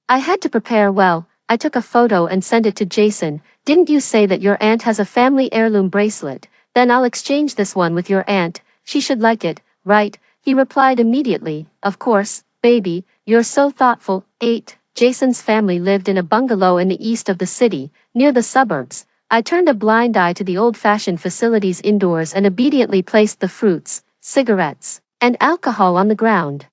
I had to prepare well. I took a photo and sent it to Jason. Didn't you say that your aunt has a family heirloom bracelet? Then I'll exchange this one with your aunt. She should like it, right? He replied immediately, of course, baby, you're so thoughtful. 8. Jason's family lived in a bungalow in the east of the city, near the suburbs. I turned a blind eye to the old-fashioned facilities indoors and obediently placed the fruits, cigarettes, and alcohol on the ground.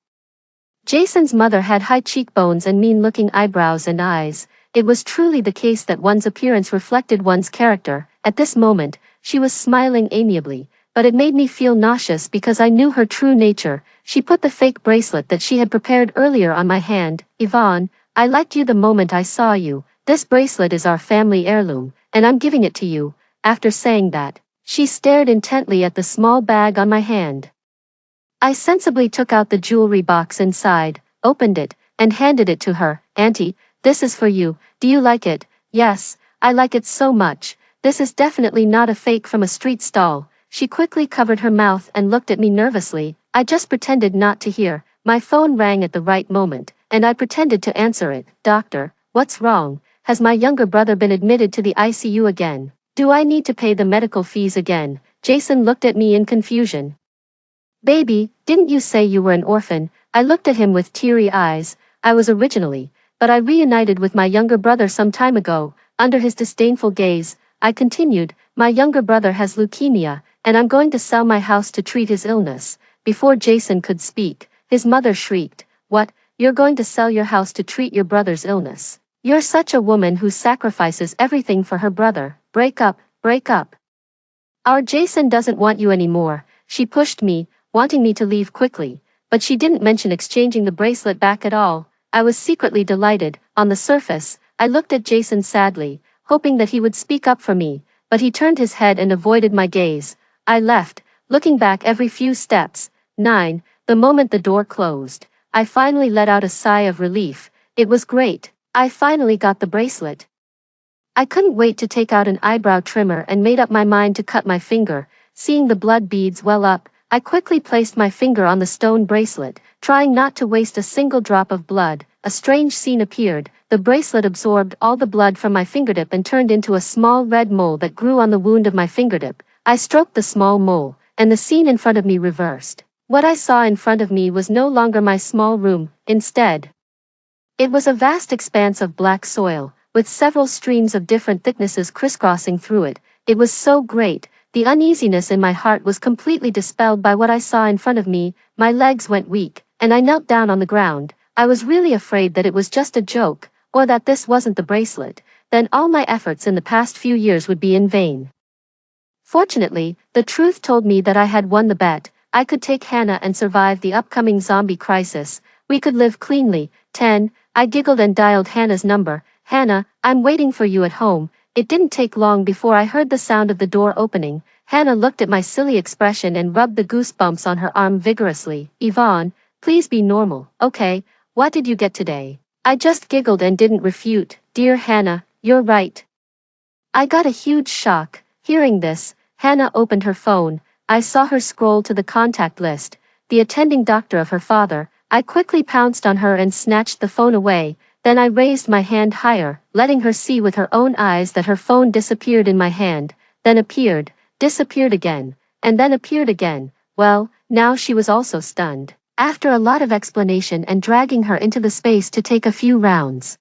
Jason's mother had high cheekbones and mean-looking eyebrows and eyes. It was truly the case that one's appearance reflected one's character. At this moment, she was smiling amiably, but it made me feel nauseous because I knew her true nature. She put the fake bracelet that she had prepared earlier on my hand. Yvonne, I liked you the moment I saw you. This bracelet is our family heirloom, and I'm giving it to you. After saying that, she stared intently at the small bag on my hand. I sensibly took out the jewelry box inside, opened it, and handed it to her. Auntie, this is for you. Do you like it? Yes, I like it so much. This is definitely not a fake from a street stall. She quickly covered her mouth and looked at me nervously. I just pretended not to hear. My phone rang at the right moment, and I pretended to answer it. Doctor, what's wrong? Has my younger brother been admitted to the ICU again? Do I need to pay the medical fees again? Jason looked at me in confusion. Baby, didn't you say you were an orphan? I looked at him with teary eyes. I was originally, but I reunited with my younger brother some time ago. Under his disdainful gaze, I continued, my younger brother has leukemia, and I'm going to sell my house to treat his illness. Before Jason could speak, his mother shrieked, What, you're going to sell your house to treat your brother's illness? You're such a woman who sacrifices everything for her brother. Break up, break up. Our Jason doesn't want you anymore. She pushed me, wanting me to leave quickly, but she didn't mention exchanging the bracelet back at all. I was secretly delighted. On the surface, I looked at Jason sadly, hoping that he would speak up for me, but he turned his head and avoided my gaze. I left, looking back every few steps. 9. The moment the door closed, I finally let out a sigh of relief. It was great. I finally got the bracelet. I couldn't wait to take out an eyebrow trimmer and made up my mind to cut my finger. Seeing the blood beads well up, I quickly placed my finger on the stone bracelet, trying not to waste a single drop of blood. A strange scene appeared. The bracelet absorbed all the blood from my fingertip and turned into a small red mole that grew on the wound of my fingertip. I stroked the small mole, and the scene in front of me reversed. What I saw in front of me was no longer my small room. Instead, it was a vast expanse of black soil, with several streams of different thicknesses crisscrossing through it. It was so great. The uneasiness in my heart was completely dispelled by what I saw in front of me. My legs went weak, and I knelt down on the ground. I was really afraid that it was just a joke, or that this wasn't the bracelet. Then all my efforts in the past few years would be in vain. Fortunately, the truth told me that I had won the bet. I could take Hannah and survive the upcoming zombie crisis. We could live cleanly. 10. I giggled and dialed Hannah's number. Hannah, I'm waiting for you at home. It didn't take long before I heard the sound of the door opening. Hannah looked at my silly expression and rubbed the goosebumps on her arm vigorously. Yvonne, please be normal, okay? What did you get today? I just giggled and didn't refute. Dear Hannah, you're right. I got a huge shock. Hearing this, Hannah opened her phone. I saw her scroll to the contact list, the attending doctor of her father. I quickly pounced on her and snatched the phone away. Then I raised my hand higher, letting her see with her own eyes that her phone disappeared in my hand, then appeared, disappeared again, and then appeared again. Well, now she was also stunned. After a lot of explanation and dragging her into the space to take a few rounds,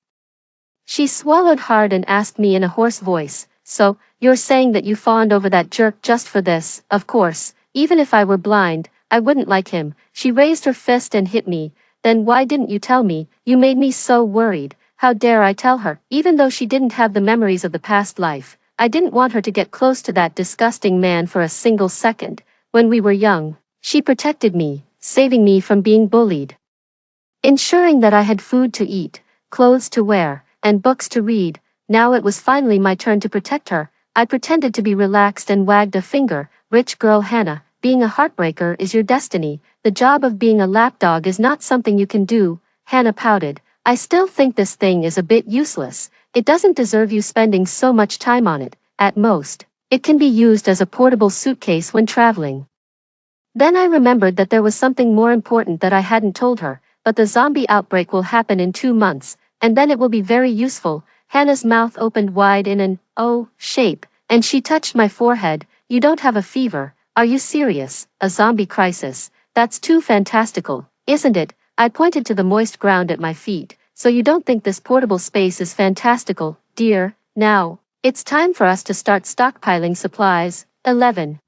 she swallowed hard and asked me in a hoarse voice, So, you're saying that you fawned over that jerk just for this? Of course, even if I were blind, I wouldn't like him. She raised her fist and hit me. Then why didn't you tell me? You made me so worried. How dare I tell her? Even though she didn't have the memories of the past life, I didn't want her to get close to that disgusting man for a single second. When we were young, she protected me, saving me from being bullied, ensuring that I had food to eat, clothes to wear, and books to read. Now it was finally my turn to protect her. I pretended to be relaxed and wagged a finger. Rich girl Hannah, being a heartbreaker is your destiny. The job of being a lapdog is not something you can do. Hannah pouted. I still think this thing is a bit useless. It doesn't deserve you spending so much time on it. At most, it can be used as a portable suitcase when traveling. Then I remembered that there was something more important that I hadn't told her, but the zombie outbreak will happen in 2 months, and then it will be very useful. Hannah's mouth opened wide in an O shape, and she touched my forehead. You don't have a fever, are you serious? A zombie crisis? That's too fantastical, isn't it? I pointed to the moist ground at my feet. So you don't think this portable space is fantastical, dear? Now, it's time for us to start stockpiling supplies. 11.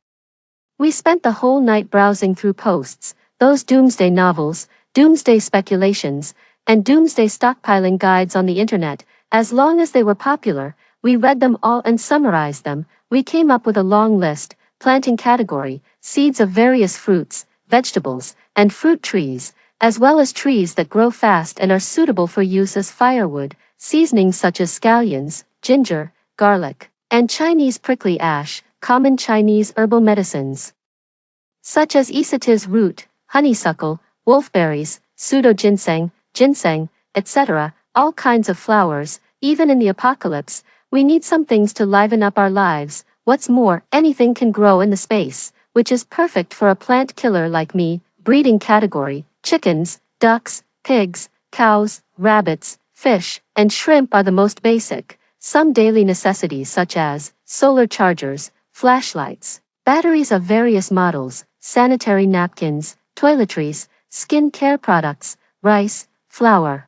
We spent the whole night browsing through posts, those doomsday novels, doomsday speculations, and doomsday stockpiling guides on the internet. As long as they were popular, we read them all and summarized them. We came up with a long list: planting category, seeds of various fruits, vegetables, and fruit trees, as well as trees that grow fast and are suitable for use as firewood, seasonings such as scallions, ginger, garlic, and Chinese prickly ash, common Chinese herbal medicines, such as isatis root, honeysuckle, wolfberries, pseudo-ginseng, ginseng, etc., all kinds of flowers. Even in the apocalypse, we need some things to liven up our lives. What's more, anything can grow in the space, which is perfect for a plant killer like me. Breeding category: chickens, ducks, pigs, cows, rabbits, fish, and shrimp are the most basic. Some daily necessities such as solar chargers, flashlights, Batteries of various models, sanitary napkins, toiletries, skin care products, rice, flour,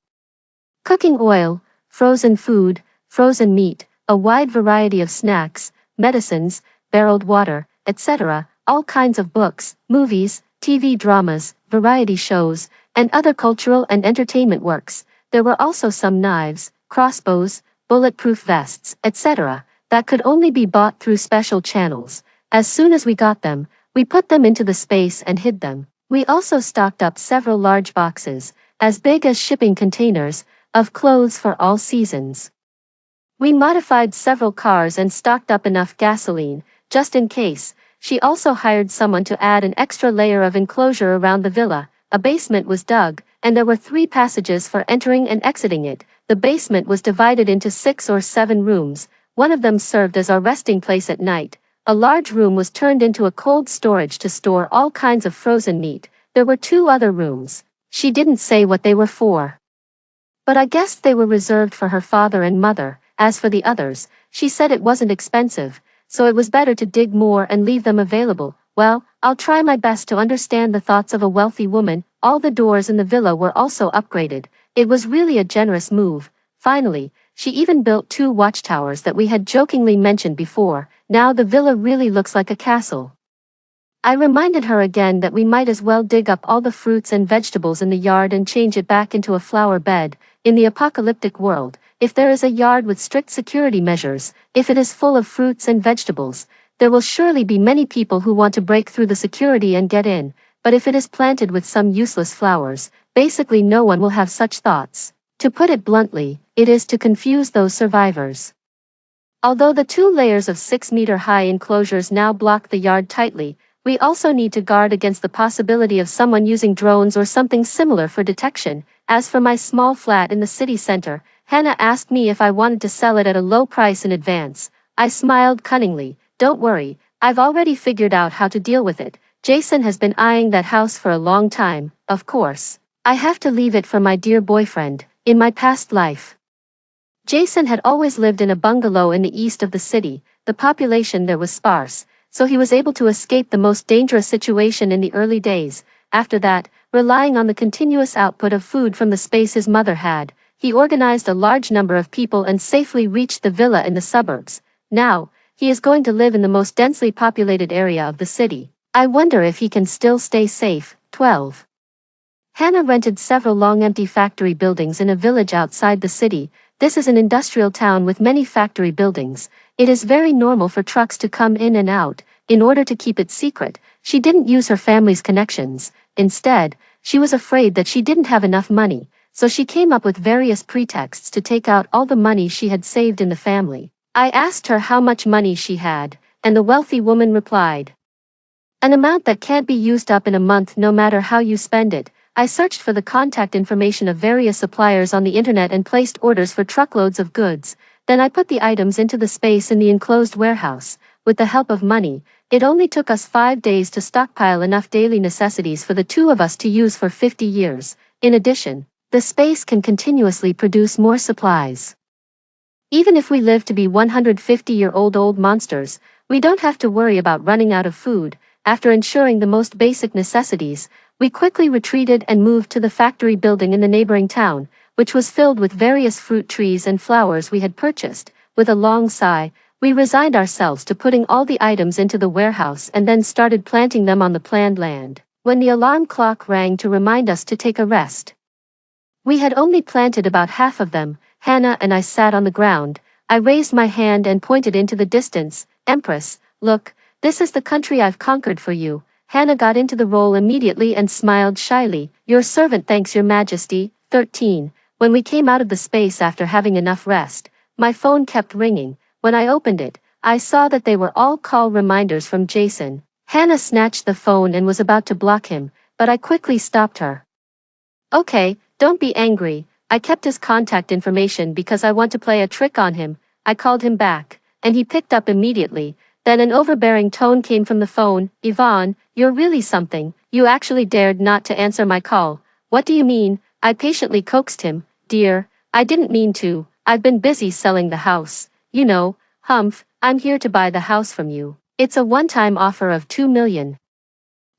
cooking oil, frozen food, frozen meat, a wide variety of snacks, medicines, barreled water, etc., all kinds of books, movies, TV dramas, variety shows, and other cultural and entertainment works. There were also some knives, crossbows, bulletproof vests, etc., that could only be bought through special channels. As soon as we got them, we put them into the space and hid them. We also stocked up several large boxes, as big as shipping containers, of clothes for all seasons. We modified several cars and stocked up enough gasoline, just in case. She also hired someone to add an extra layer of enclosure around the villa. A basement was dug, and there were 3 passages for entering and exiting it. The basement was divided into 6 or 7 rooms. One of them served as our resting place at night. A large room was turned into a cold storage to store all kinds of frozen meat. There were 2 other rooms. She didn't say what they were for, but I guessed they were reserved for her father and mother. As for the others, she said it wasn't expensive, so it was better to dig more and leave them available. Well, I'll try my best to understand the thoughts of a wealthy woman. All the doors in the villa were also upgraded. It was really a generous move. Finally, she even built 2 watchtowers that we had jokingly mentioned before. Now the villa really looks like a castle. I reminded her again that we might as well dig up all the fruits and vegetables in the yard and change it back into a flower bed. In the apocalyptic world, if there is a yard with strict security measures, if it is full of fruits and vegetables, there will surely be many people who want to break through the security and get in. But if it is planted with some useless flowers, basically no one will have such thoughts. To put it bluntly, it is to confuse those survivors. Although the 2 layers of 6-meter-high enclosures now block the yard tightly, we also need to guard against the possibility of someone using drones or something similar for detection. As for my small flat in the city center, Hannah asked me if I wanted to sell it at a low price in advance. I smiled cunningly. Don't worry, I've already figured out how to deal with it. Jason has been eyeing that house for a long time. Of course, I have to leave it for my dear boyfriend. In my past life, Jason had always lived in a bungalow in the east of the city. The population there was sparse, so he was able to escape the most dangerous situation in the early days. After that, relying on the continuous output of food from the space his mother had, he organized a large number of people and safely reached the villa in the suburbs. Now, he is going to live in the most densely populated area of the city. I wonder if he can still stay safe. 12. Hannah rented several long empty factory buildings in a village outside the city. This is an industrial town with many factory buildings. It is very normal for trucks to come in and out. In order to keep it secret, she didn't use her family's connections. Instead, she was afraid that she didn't have enough money, so she came up with various pretexts to take out all the money she had saved in the family. I asked her how much money she had, and the wealthy woman replied, "An amount that can't be used up in a month no matter how you spend it." I searched for the contact information of various suppliers on the internet and placed orders for truckloads of goods. Then I put the items into the space in the enclosed warehouse. With the help of money, it only took us 5 days to stockpile enough daily necessities for the 2 of us to use for 50 years. In addition, the space can continuously produce more supplies. Even if we live to be 150-year-old monsters, we don't have to worry about running out of food. After ensuring the most basic necessities, we quickly retreated and moved to the factory building in the neighboring town, which was filled with various fruit trees and flowers we had purchased. With a long sigh, we resigned ourselves to putting all the items into the warehouse and then started planting them on the planned land. When the alarm clock rang to remind us to take a rest, we had only planted about half of them. Hannah and I sat on the ground. I raised my hand and pointed into the distance. "Empress, look, this is the country I've conquered for you." Hannah got into the role immediately and smiled shyly. "Your servant thanks your majesty." 13. When we came out of the space after having enough rest, my phone kept ringing. When I opened it, I saw that they were all call reminders from Jason. Hannah snatched the phone and was about to block him, but I quickly stopped her. "Okay, don't be angry. I kept his contact information because I want to play a trick on him." I called him back, and he picked up immediately. Then an overbearing tone came from the phone. "Yvonne, you're really something. You actually dared not to answer my call." "What do you mean?" I patiently coaxed him. "Dear, I didn't mean to. I've been busy selling the house. You know, Humph, I'm here to buy the house from you. It's a one-time offer of 2 million.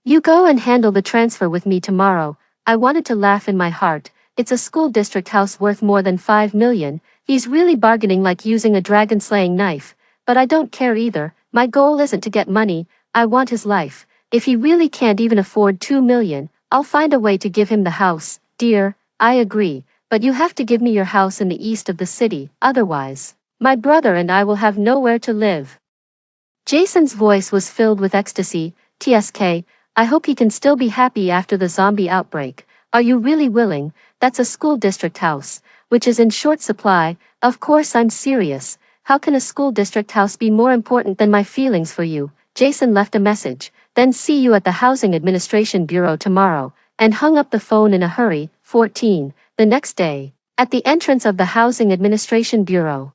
You go and handle the transfer with me tomorrow. I wanted to laugh in my heart. It's a school district house worth more than 5 million. He's really bargaining like using a dragon-slaying knife. But I don't care either. My goal isn't to get money. I want his life. If he really can't even afford 2 million, I'll find a way to give him the house. Dear, I agree. But you have to give me your house in the east of the city. Otherwise, my brother and I will have nowhere to live. Jason's voice was filled with ecstasy. TSK, I hope he can still be happy after the zombie outbreak. Are you really willing? That's a school district house, which is in short supply. Of course I'm serious. How can a school district house be more important than my feelings for you? Jason left a message, then see you at the Housing Administration Bureau tomorrow, and hung up the phone in a hurry. 14. The next day, at the entrance of the Housing Administration Bureau,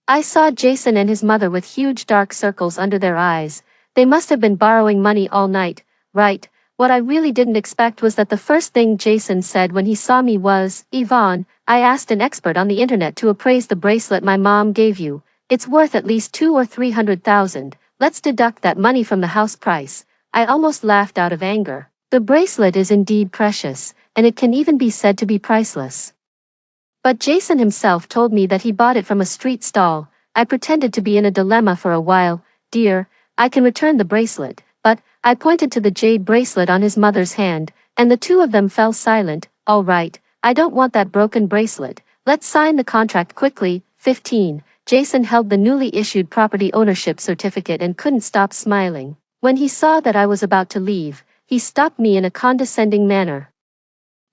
I saw Jason and his mother with huge dark circles under their eyes. They must have been borrowing money all night. Right, what I really didn't expect was that the first thing Jason said when he saw me was, Yvonne, I asked an expert on the internet to appraise the bracelet my mom gave you. It's worth at least 200,000 or 300,000. Let's deduct that money from the house price. I almost laughed out of anger. The bracelet is indeed precious, and it can even be said to be priceless. But Jason himself told me that he bought it from a street stall. I pretended to be in a dilemma for a while. Dear, I can return the bracelet, but I pointed to the jade bracelet on his mother's hand, and the two of them fell silent. All right, I don't want that broken bracelet. Let's sign the contract quickly. 15. Jason held the newly issued property ownership certificate and couldn't stop smiling. When he saw that I was about to leave, he stopped me in a condescending manner.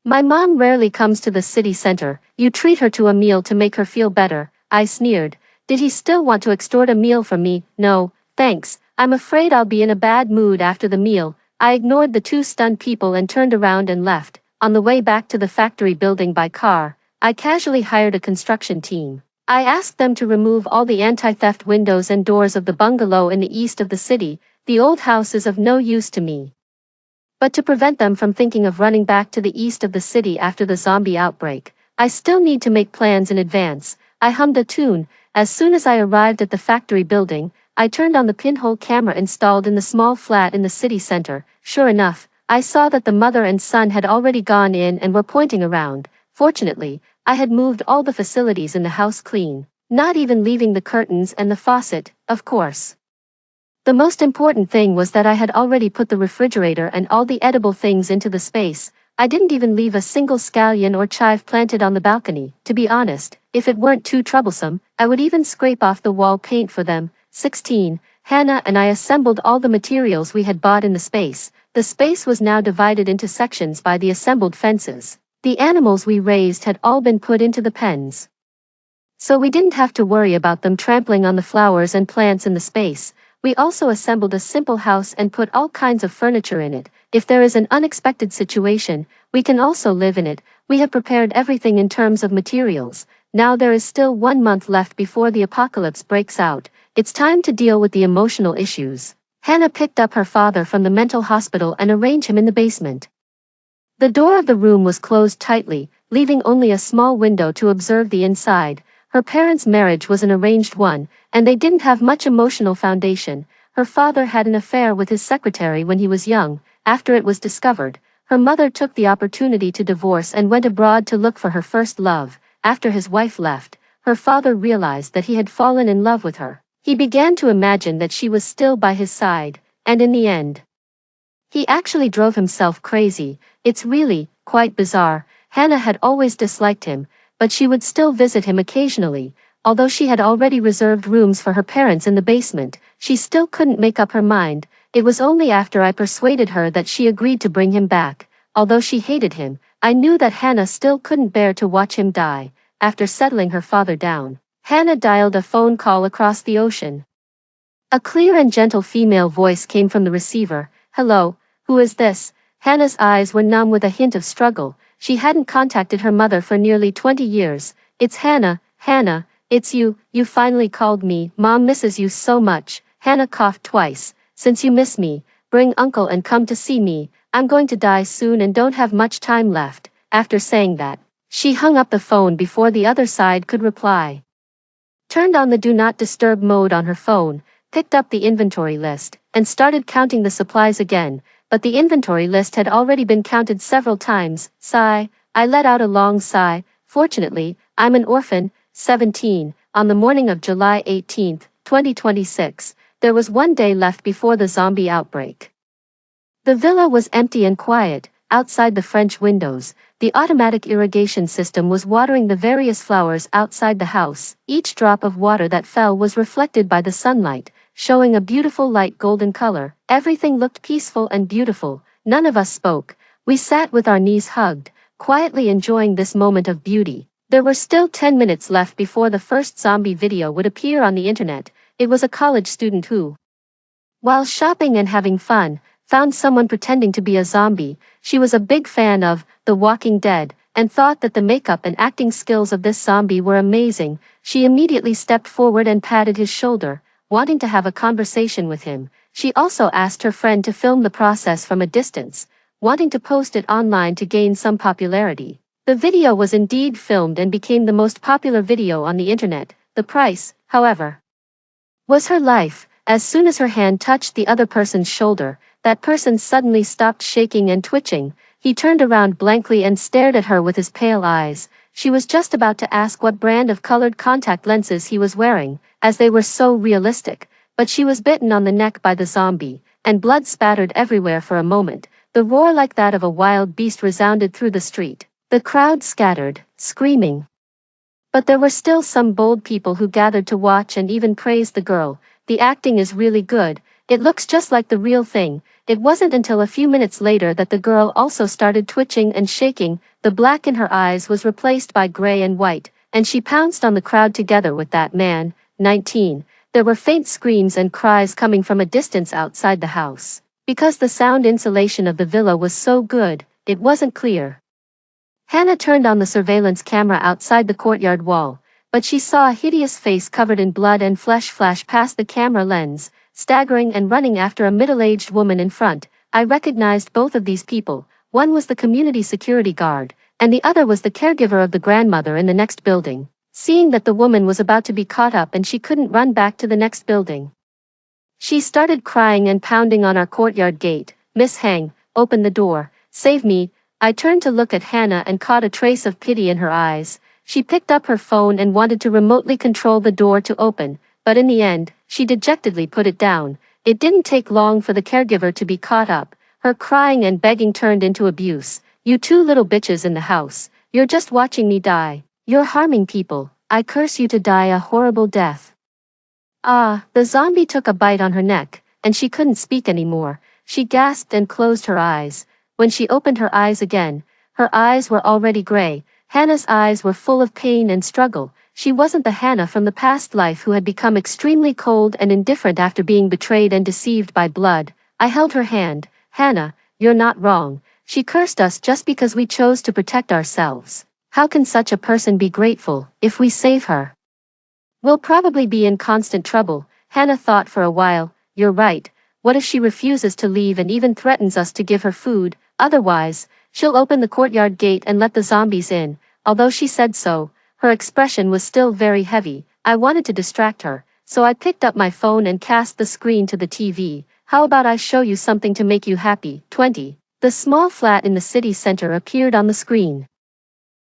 My mom rarely comes to the city center. You treat her to a meal to make her feel better. I sneered. Did he still want to extort a meal from me? No, thanks. I'm afraid I'll be in a bad mood after the meal. I ignored the two stunned people and turned around and left. On the way back to the factory building by car, I casually hired a construction team. I asked them to remove all the anti-theft windows and doors of the bungalow in the east of the city. The old house is of no use to me. But to prevent them from thinking of running back to the east of the city after the zombie outbreak, I still need to make plans in advance. I hummed a tune. As soon as I arrived at the factory building, I turned on the pinhole camera installed in the small flat in the city center. Sure enough, I saw that the mother and son had already gone in and were pointing around. Fortunately, I had moved all the facilities in the house clean, not even leaving the curtains and the faucet, of course. The most important thing was that I had already put the refrigerator and all the edible things into the space. I didn't even leave a single scallion or chive planted on the balcony. To be honest, if it weren't too troublesome, I would even scrape off the wall paint for them. 16. Hannah and I assembled all the materials we had bought in the space. The space was now divided into sections by the assembled fences. The animals we raised had all been put into the pens, so we didn't have to worry about them trampling on the flowers and plants in the space. We also assembled a simple house and put all kinds of furniture in it. If there is an unexpected situation, we can also live in it. We have prepared everything in terms of materials. Now there is still 1 month left before the apocalypse breaks out. It's time to deal with the emotional issues. Hannah picked up her father from the mental hospital and arranged him in the basement. The door of the room was closed tightly, leaving only a small window to observe the inside. Her parents' marriage was an arranged one, and they didn't have much emotional foundation. Her father had an affair with his secretary when he was young. After it was discovered, her mother took the opportunity to divorce and went abroad to look for her first love. After his wife left, her father realized that he had fallen in love with her. He began to imagine that she was still by his side, and in the end, he actually drove himself crazy. It's really quite bizarre. Hannah had always disliked him, but she would still visit him occasionally. Although she had already reserved rooms for her parents in the basement, she still couldn't make up her mind. It was only after I persuaded her that she agreed to bring him back. Although she hated him, I knew that Hannah still couldn't bear to watch him die. After settling her father down, Hannah dialed a phone call across the ocean. A clear and gentle female voice came from the receiver. Hello, who is this? Hannah's eyes were numb with a hint of struggle. She hadn't contacted her mother for nearly 20 years. It's Hannah. Hannah, it's you. You finally called me. Mom misses you so much. Hannah coughed twice. Since you miss me, bring uncle and come to see me. I'm going to die soon and don't have much time left. After saying that, she hung up the phone before the other side could reply. Turned on the do not disturb mode on her phone. picked up the inventory list, and started counting the supplies again, but the inventory list had already been counted several times. Sigh. I let out a long sigh. Fortunately, I'm an orphan, 17. On the morning of July 18, 2026, there was one day left before the zombie outbreak. The villa was empty and quiet. Outside the French windows, the automatic irrigation system was watering the various flowers outside the house. Each drop of water that fell was reflected by the sunlight, showing a beautiful light golden color. Everything looked peaceful and beautiful. None of us spoke. We sat with our knees hugged, quietly enjoying this moment of beauty. There were still 10 minutes left before the first zombie video would appear on the internet. It was a college student who, while shopping and having fun, found someone pretending to be a zombie. She was a big fan of The Walking Dead, and thought that the makeup and acting skills of this zombie were amazing. She immediately stepped forward and patted his shoulder, wanting to have a conversation with him. She also asked her friend to film the process from a distance, wanting to post it online to gain some popularity. The video was indeed filmed and became the most popular video on the internet. The price, however, was her life. As soon as her hand touched the other person's shoulder, that person suddenly stopped shaking and twitching. He turned around blankly and stared at her with his pale eyes. She was just about to ask what brand of colored contact lenses he was wearing, as they were so realistic, but she was bitten on the neck by the zombie, and blood spattered everywhere for a moment. The roar like that of a wild beast resounded through the street. The crowd scattered, screaming. But there were still some bold people who gathered to watch and even praised the girl. The acting is really good. It looks just like the real thing. It wasn't until a few minutes later that the girl also started twitching and shaking. The black in her eyes was replaced by gray and white, and she pounced on the crowd together with that man, 19. There were faint screams and cries coming from a distance outside the house. Because the sound insulation of the villa was so good, it wasn't clear. Hannah turned on the surveillance camera outside the courtyard wall, but she saw a hideous face covered in blood and flesh flash past the camera lens, staggering and running after a middle-aged woman in front. I recognized both of these people. One was the community security guard, and the other was the caregiver of the grandmother in the next building. Seeing that the woman was about to be caught up and she couldn't run back to the next building, she started crying and pounding on our courtyard gate. "Miss Hang, open the door. Save me." I turned to look at Hannah and caught a trace of pity in her eyes. She picked up her phone and wanted to remotely control the door to open, but in the end, she dejectedly put it down. It didn't take long for the caregiver to be caught up. Her crying and begging turned into abuse. "You two little bitches in the house, you're just watching me die. You're harming people. I curse you to die a horrible death." Ah, the zombie took a bite on her neck, and she couldn't speak anymore. She gasped and closed her eyes. When she opened her eyes again, her eyes were already gray. Hannah's eyes were full of pain and struggle. She wasn't the Hannah from the past life who had become extremely cold and indifferent after being betrayed and deceived by blood. I held her hand. "Hannah, you're not wrong. She cursed us just because we chose to protect ourselves. How can such a person be grateful? If we save her, we'll probably be in constant trouble." Hannah thought for a while. "You're right. What if she refuses to leave and even threatens us to give her food? Otherwise, she'll open the courtyard gate and let the zombies in." Although she said so, her expression was still very heavy. I wanted to distract her, so I picked up my phone and cast the screen to the TV. "How about I show you something to make you happy?" 20. The small flat in the city center appeared on the screen.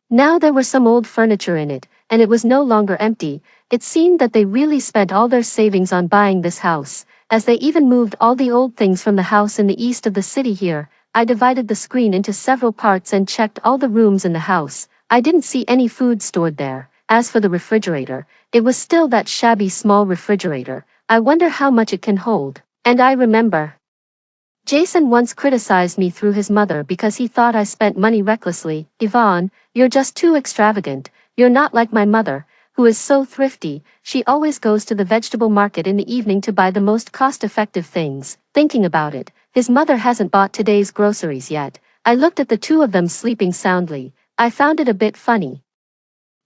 Now there was some old furniture in it, and it was no longer empty. It seemed that they really spent all their savings on buying this house, as they even moved all the old things from the house in the east of the city here. I divided the screen into several parts and checked all the rooms in the house. I didn't see any food stored there. As for the refrigerator, it was still that shabby small refrigerator. I wonder how much it can hold. And I remember Jason once criticized me through his mother because he thought I spent money recklessly. "Yvonne, you're just too extravagant. You're not like my mother, who is so thrifty. She always goes to the vegetable market in the evening to buy the most cost-effective things." Thinking about it, his mother hasn't bought today's groceries yet. I looked at the two of them sleeping soundly. I found it a bit funny.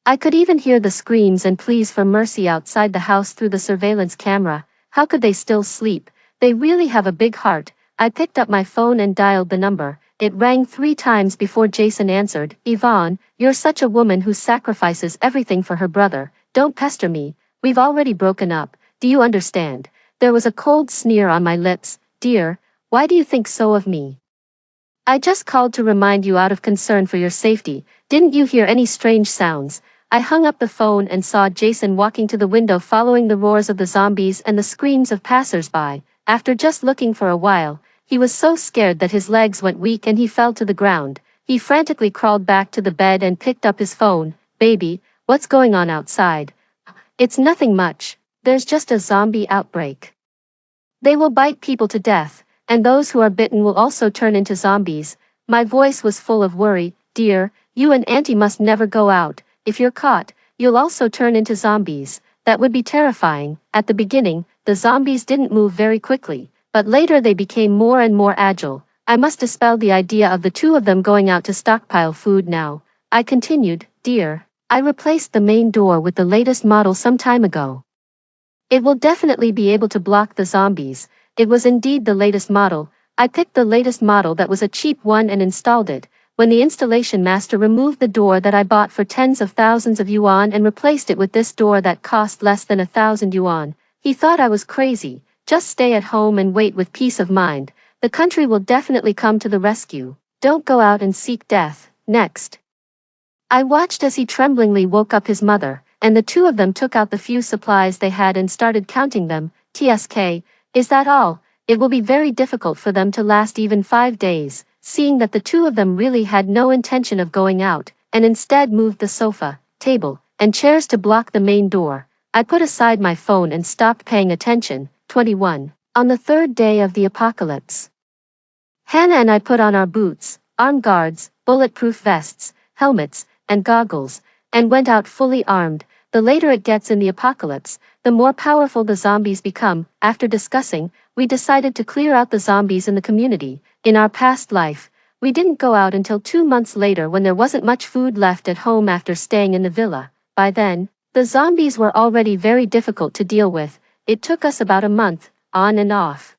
I could even hear the screams and pleas for mercy outside the house through the surveillance camera. How could they still sleep? They really have a big heart. I picked up my phone and dialed the number. It rang 3 times before Jason answered. "Yvonne, you're such a woman who sacrifices everything for her brother. Don't pester me. We've already broken up. Do you understand? There was a cold sneer on my lips. Dear, why do you think so of me? I just called to remind you out of concern for your safety. Didn't you hear any strange sounds? I hung up the phone and saw Jason walking to the window following the roars of the zombies and the screams of passers-by. After just looking for a while, he was so scared that his legs went weak and he fell to the ground. He frantically crawled back to the bed and picked up his phone. Baby, what's going on outside? It's nothing much. There's just a zombie outbreak. They will bite people to death, and those who are bitten will also turn into zombies. My voice was full of worry. Dear, you and Auntie must never go out. If you're caught, you'll also turn into zombies. That would be terrifying. At the beginning, the zombies didn't move very quickly, but later they became more and more agile. I must dispel the idea of the two of them going out to stockpile food now. I continued, Dear, I replaced the main door with the latest model some time ago. It will definitely be able to block the zombies. It was indeed the latest model. I picked the latest model that was a cheap one and installed it. When the installation master removed the door that I bought for tens of thousands of yuan and replaced it with this door that cost less than 1,000 yuan, he thought I was crazy. Just stay at home and wait with peace of mind. The country will definitely come to the rescue. Don't go out and seek death. Next. I watched as he tremblingly woke up his mother, and the two of them took out the few supplies they had and started counting them. TSK, is that all? It will be very difficult for them to last even 5 days, seeing that the two of them really had no intention of going out, and instead moved the sofa, table, and chairs to block the main door. I put aside my phone and stopped paying attention. 21. On the third day of the apocalypse, Hannah and I put on our boots, arm guards, bulletproof vests, helmets, and goggles, and went out fully armed. The later it gets in the apocalypse, the more powerful the zombies become. After discussing, we decided to clear out the zombies in the community. In our past life, we didn't go out until 2 months later when there wasn't much food left at home after staying in the villa. By then, the zombies were already very difficult to deal with. It took us about a month, on and off,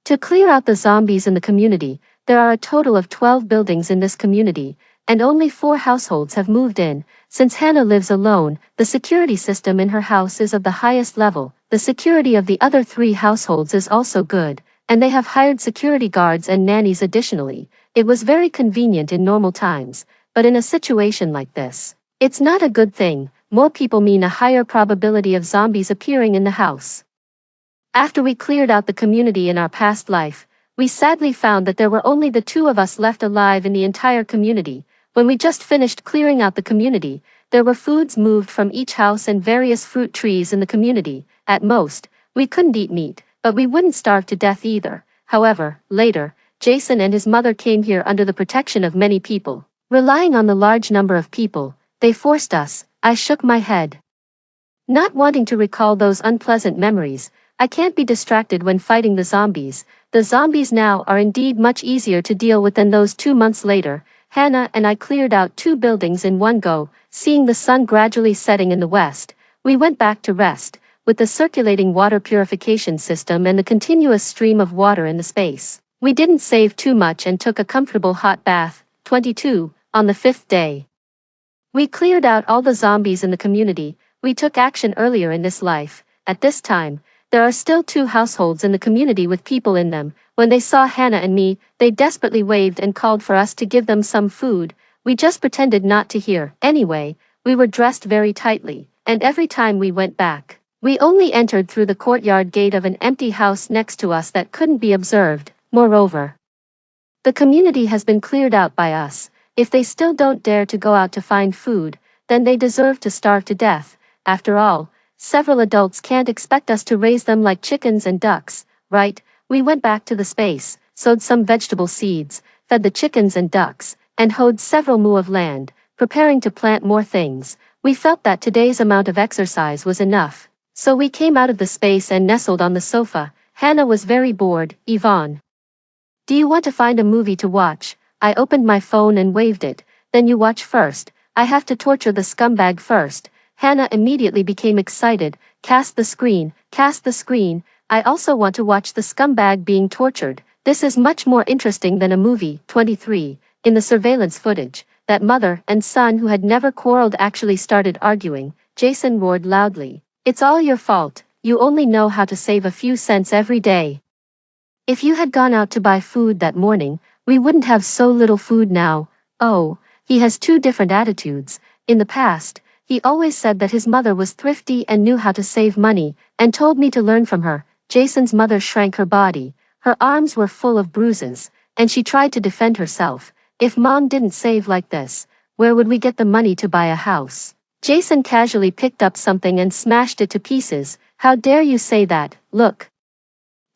to clear out the zombies in the community. There are a total of 12 buildings in this community, and only 4 households have moved in. Since Hannah lives alone, the security system in her house is of the highest level. The security of the other 3 households is also good, and they have hired security guards and nannies additionally. It was very convenient in normal times, but in a situation like this, it's not a good thing. More people mean a higher probability of zombies appearing in the house. After we cleared out the community in our past life, we sadly found that there were only the 2 of us left alive in the entire community. When we just finished clearing out the community, there were foods moved from each house and various fruit trees in the community. At most, we couldn't eat meat, but we wouldn't starve to death either. However, later, Jason and his mother came here under the protection of many people. Relying on the large number of people, they forced us. I shook my head, not wanting to recall those unpleasant memories. I can't be distracted when fighting the zombies. The zombies now are indeed much easier to deal with than those 2 months later. Hannah and I cleared out 2 buildings in one go. Seeing the sun gradually setting in the west, we went back to rest. With the circulating water purification system and the continuous stream of water in the space, we didn't save too much and took a comfortable hot bath. 22. On the 5th day, we cleared out all the zombies in the community. We took action earlier in this life. At this time, there are still 2 households in the community with people in them. When they saw Hannah and me, they desperately waved and called for us to give them some food. We just pretended not to hear. Anyway, we were dressed very tightly, and every time we went back, we only entered through the courtyard gate of an empty house next to us that couldn't be observed. Moreover, the community has been cleared out by us. If they still don't dare to go out to find food, then they deserve to starve to death. After all, several adults can't expect us to raise them like chickens and ducks, right? We went back to the space, sowed some vegetable seeds, fed the chickens and ducks, and hoed several mu of land, preparing to plant more things. We felt that today's amount of exercise was enough, so we came out of the space and nestled on the sofa. Hannah was very bored. Yvonne, do you want to find a movie to watch? I opened my phone and waved it. Then you watch first. I have to torture the scumbag first. Hannah immediately became excited. Cast the screen, cast the screen. I also want to watch the scumbag being tortured. This is much more interesting than a movie. 23. In the surveillance footage, that mother and son who had never quarreled actually started arguing. Jason roared loudly. It's all your fault. you only know how to save a few cents every day. If you had gone out to buy food that morning, we wouldn't have so little food now. Oh, he has two different attitudes. In the past, he always said that his mother was thrifty and knew how to save money, and told me to learn from her. Jason's mother shrank her body. Her arms were full of bruises, and she tried to defend herself. If mom didn't save like this, where would we get the money to buy a house? Jason casually picked up something and smashed it to pieces. How dare you say that? Look.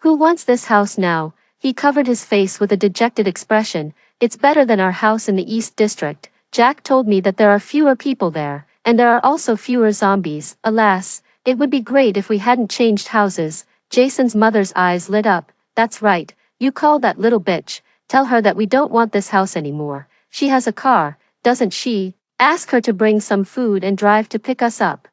Who wants this house now? He covered his face with a dejected expression. It's better than our house in the East District. Jack told me that there are fewer people there, and there are also fewer zombies. Alas, it would be great if we hadn't changed houses. Jason's mother's eyes lit up. That's right, you call that little bitch. Tell her that we don't want this house anymore. She has a car, doesn't she? Ask her to bring some food and drive to pick us up.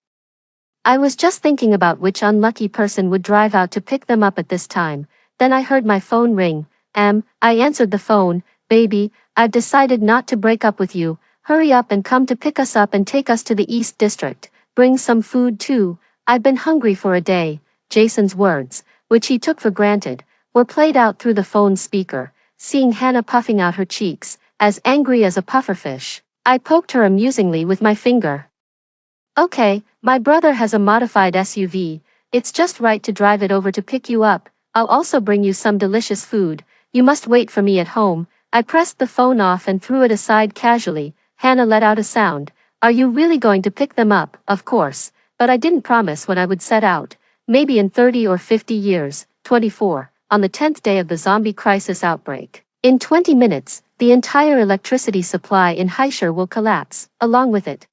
I was just thinking about which unlucky person would drive out to pick them up at this time. Then I heard my phone ring. I answered the phone. Baby, I've decided not to break up with you. Hurry up and come to pick us up and take us to the East District. Bring some food too. I've been hungry for a day. Jason's words, which he took for granted, were played out through the phone's speaker. Seeing Hannah puffing out her cheeks, as angry as a pufferfish, I poked her amusingly with my finger. Okay, my brother has a modified SUV. It's just right to drive it over to pick you up. I'll also bring you some delicious food. You must wait for me at home. I pressed the phone off and threw it aside casually. Hannah let out a sound. Are you really going to pick them up? Of course, but I didn't promise when I would set out. Maybe in 30 or 50 years. 24. On the 10th day of the zombie crisis outbreak. In 20 minutes, the entire electricity supply in Haishar will collapse, along with it.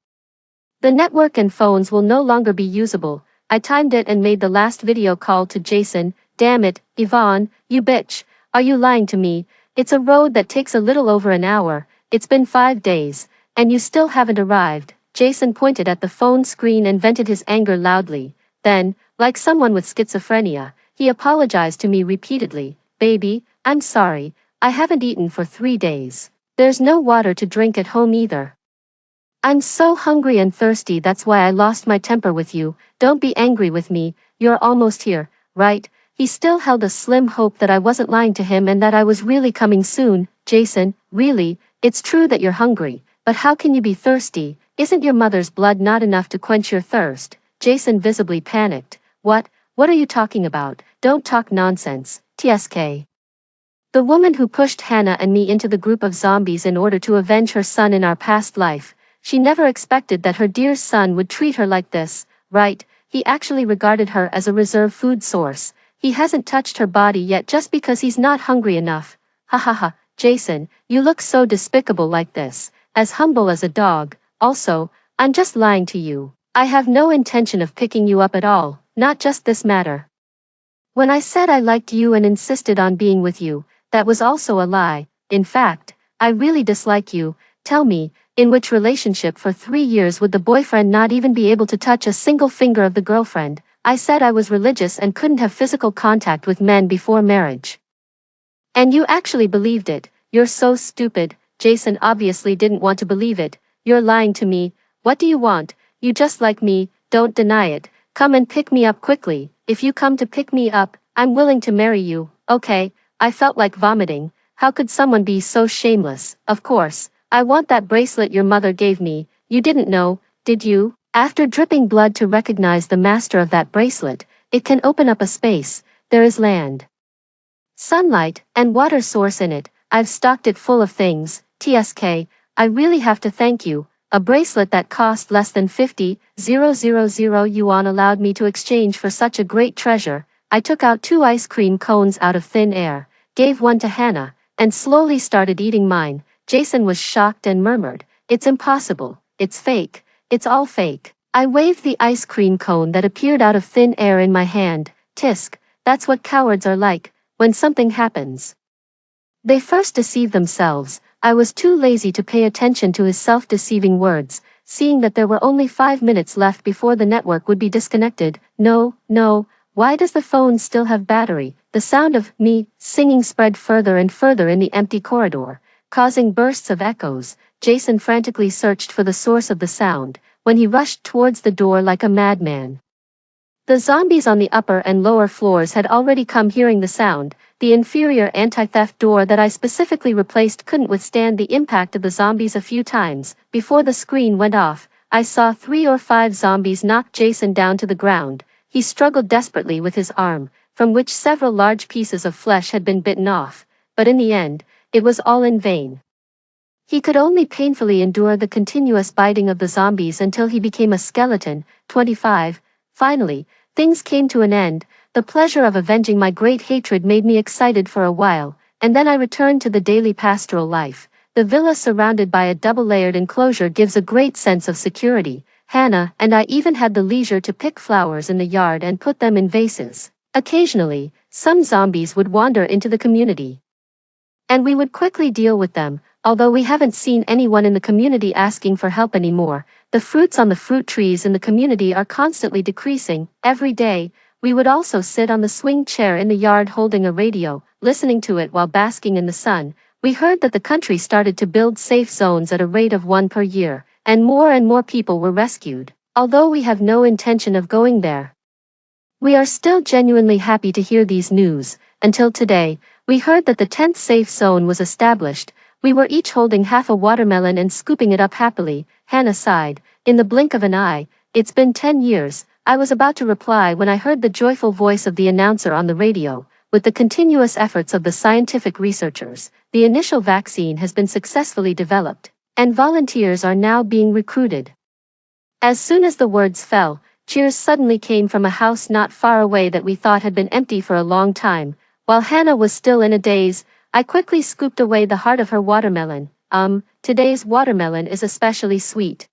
The network and phones will no longer be usable. I timed it and made the last video call to Jason. Damn it, Yvonne, you bitch. Are you lying to me? It's a road that takes a little over an hour. It's been 5 days, and you still haven't arrived. Jason pointed at the phone screen and vented his anger loudly. Then, like someone with schizophrenia, he apologized to me repeatedly. Baby, I'm sorry. I haven't eaten for 3 days. There's no water to drink at home either. I'm so hungry and thirsty, that's why I lost my temper with you. Don't be angry with me, you're almost here, right? He still held a slim hope that I wasn't lying to him and that I was really coming soon. Jason, really, it's true that you're hungry, but how can you be thirsty? Isn't your mother's blood not enough to quench your thirst? Jason visibly panicked. What are you talking about? Don't talk nonsense, TSK. The woman who pushed Hannah and me into the group of zombies in order to avenge her son in our past life. She never expected that her dear son would treat her like this, right? He actually regarded her as a reserve food source. He hasn't touched her body yet just because he's not hungry enough. Ha ha ha, Jason, you look so despicable like this, as humble as a dog. Also, I'm just lying to you. I have no intention of picking you up at all, not just this matter. When I said I liked you and insisted on being with you, that was also a lie. In fact, I really dislike you. Tell me, in which relationship for 3 years would the boyfriend not even be able to touch a single finger of the girlfriend? I said I was religious and couldn't have physical contact with men before marriage. And you actually believed it. You're so stupid. Jason obviously didn't want to believe it. You're lying to me. What do you want? You just like me, don't deny it. Come and pick me up quickly. If you come to pick me up, I'm willing to marry you. Okay, I felt like vomiting. How could someone be so shameless? Of course. I want that bracelet your mother gave me. You didn't know, did you? After dripping blood to recognize the master of that bracelet, it can open up a space. There is land, sunlight, and water source in it. I've stocked it full of things. TSK, I really have to thank you. A bracelet that cost less than 50,000 yuan allowed me to exchange for such a great treasure. I took out 2 ice cream cones out of thin air, gave one to Hannah, and slowly started eating mine. Jason was shocked and murmured, "It's impossible, it's fake, it's all fake." I waved the ice cream cone that appeared out of thin air in my hand. Tisk, that's what cowards are like, when something happens. They first deceive themselves. I was too lazy to pay attention to his self-deceiving words, seeing that there were only 5 minutes left before the network would be disconnected. No, why does the phone still have battery? The sound of me singing spread further and further in the empty corridor, causing bursts of echoes. Jason frantically searched for the source of the sound, when he rushed towards the door like a madman. The zombies on the upper and lower floors had already come hearing the sound. The inferior anti-theft door that I specifically replaced couldn't withstand the impact of the zombies a few times. Before the screen went off, I saw 3 or 5 zombies knock Jason down to the ground. He struggled desperately with his arm, from which several large pieces of flesh had been bitten off, but in the end, it was all in vain. He could only painfully endure the continuous biting of the zombies until he became a skeleton. 25. Finally, things came to an end. The pleasure of avenging my great hatred made me excited for a while, and then I returned to the daily pastoral life. The villa surrounded by a double-layered enclosure gives a great sense of security. Hannah and I even had the leisure to pick flowers in the yard and put them in vases. Occasionally, some zombies would wander into the community, and we would quickly deal with them. Although we haven't seen anyone in the community asking for help anymore, the fruits on the fruit trees in the community are constantly decreasing. Every day, we would also sit on the swing chair in the yard holding a radio, listening to it while basking in the sun. We heard that the country started to build safe zones at a rate of 1 per year, and more people were rescued. Although we have no intention of going there, we are still genuinely happy to hear these news. Until today, we heard that the 10th safe zone was established. We were each holding half a watermelon and scooping it up happily. Hannah sighed. In the blink of an eye, it's been 10 years. I was about to reply when I heard the joyful voice of the announcer on the radio. With the continuous efforts of the scientific researchers, the initial vaccine has been successfully developed, and volunteers are now being recruited. As soon as the words fell, cheers suddenly came from a house not far away that we thought had been empty for a long time. While Hannah was still in a daze, I quickly scooped away the heart of her watermelon. Today's watermelon is especially sweet.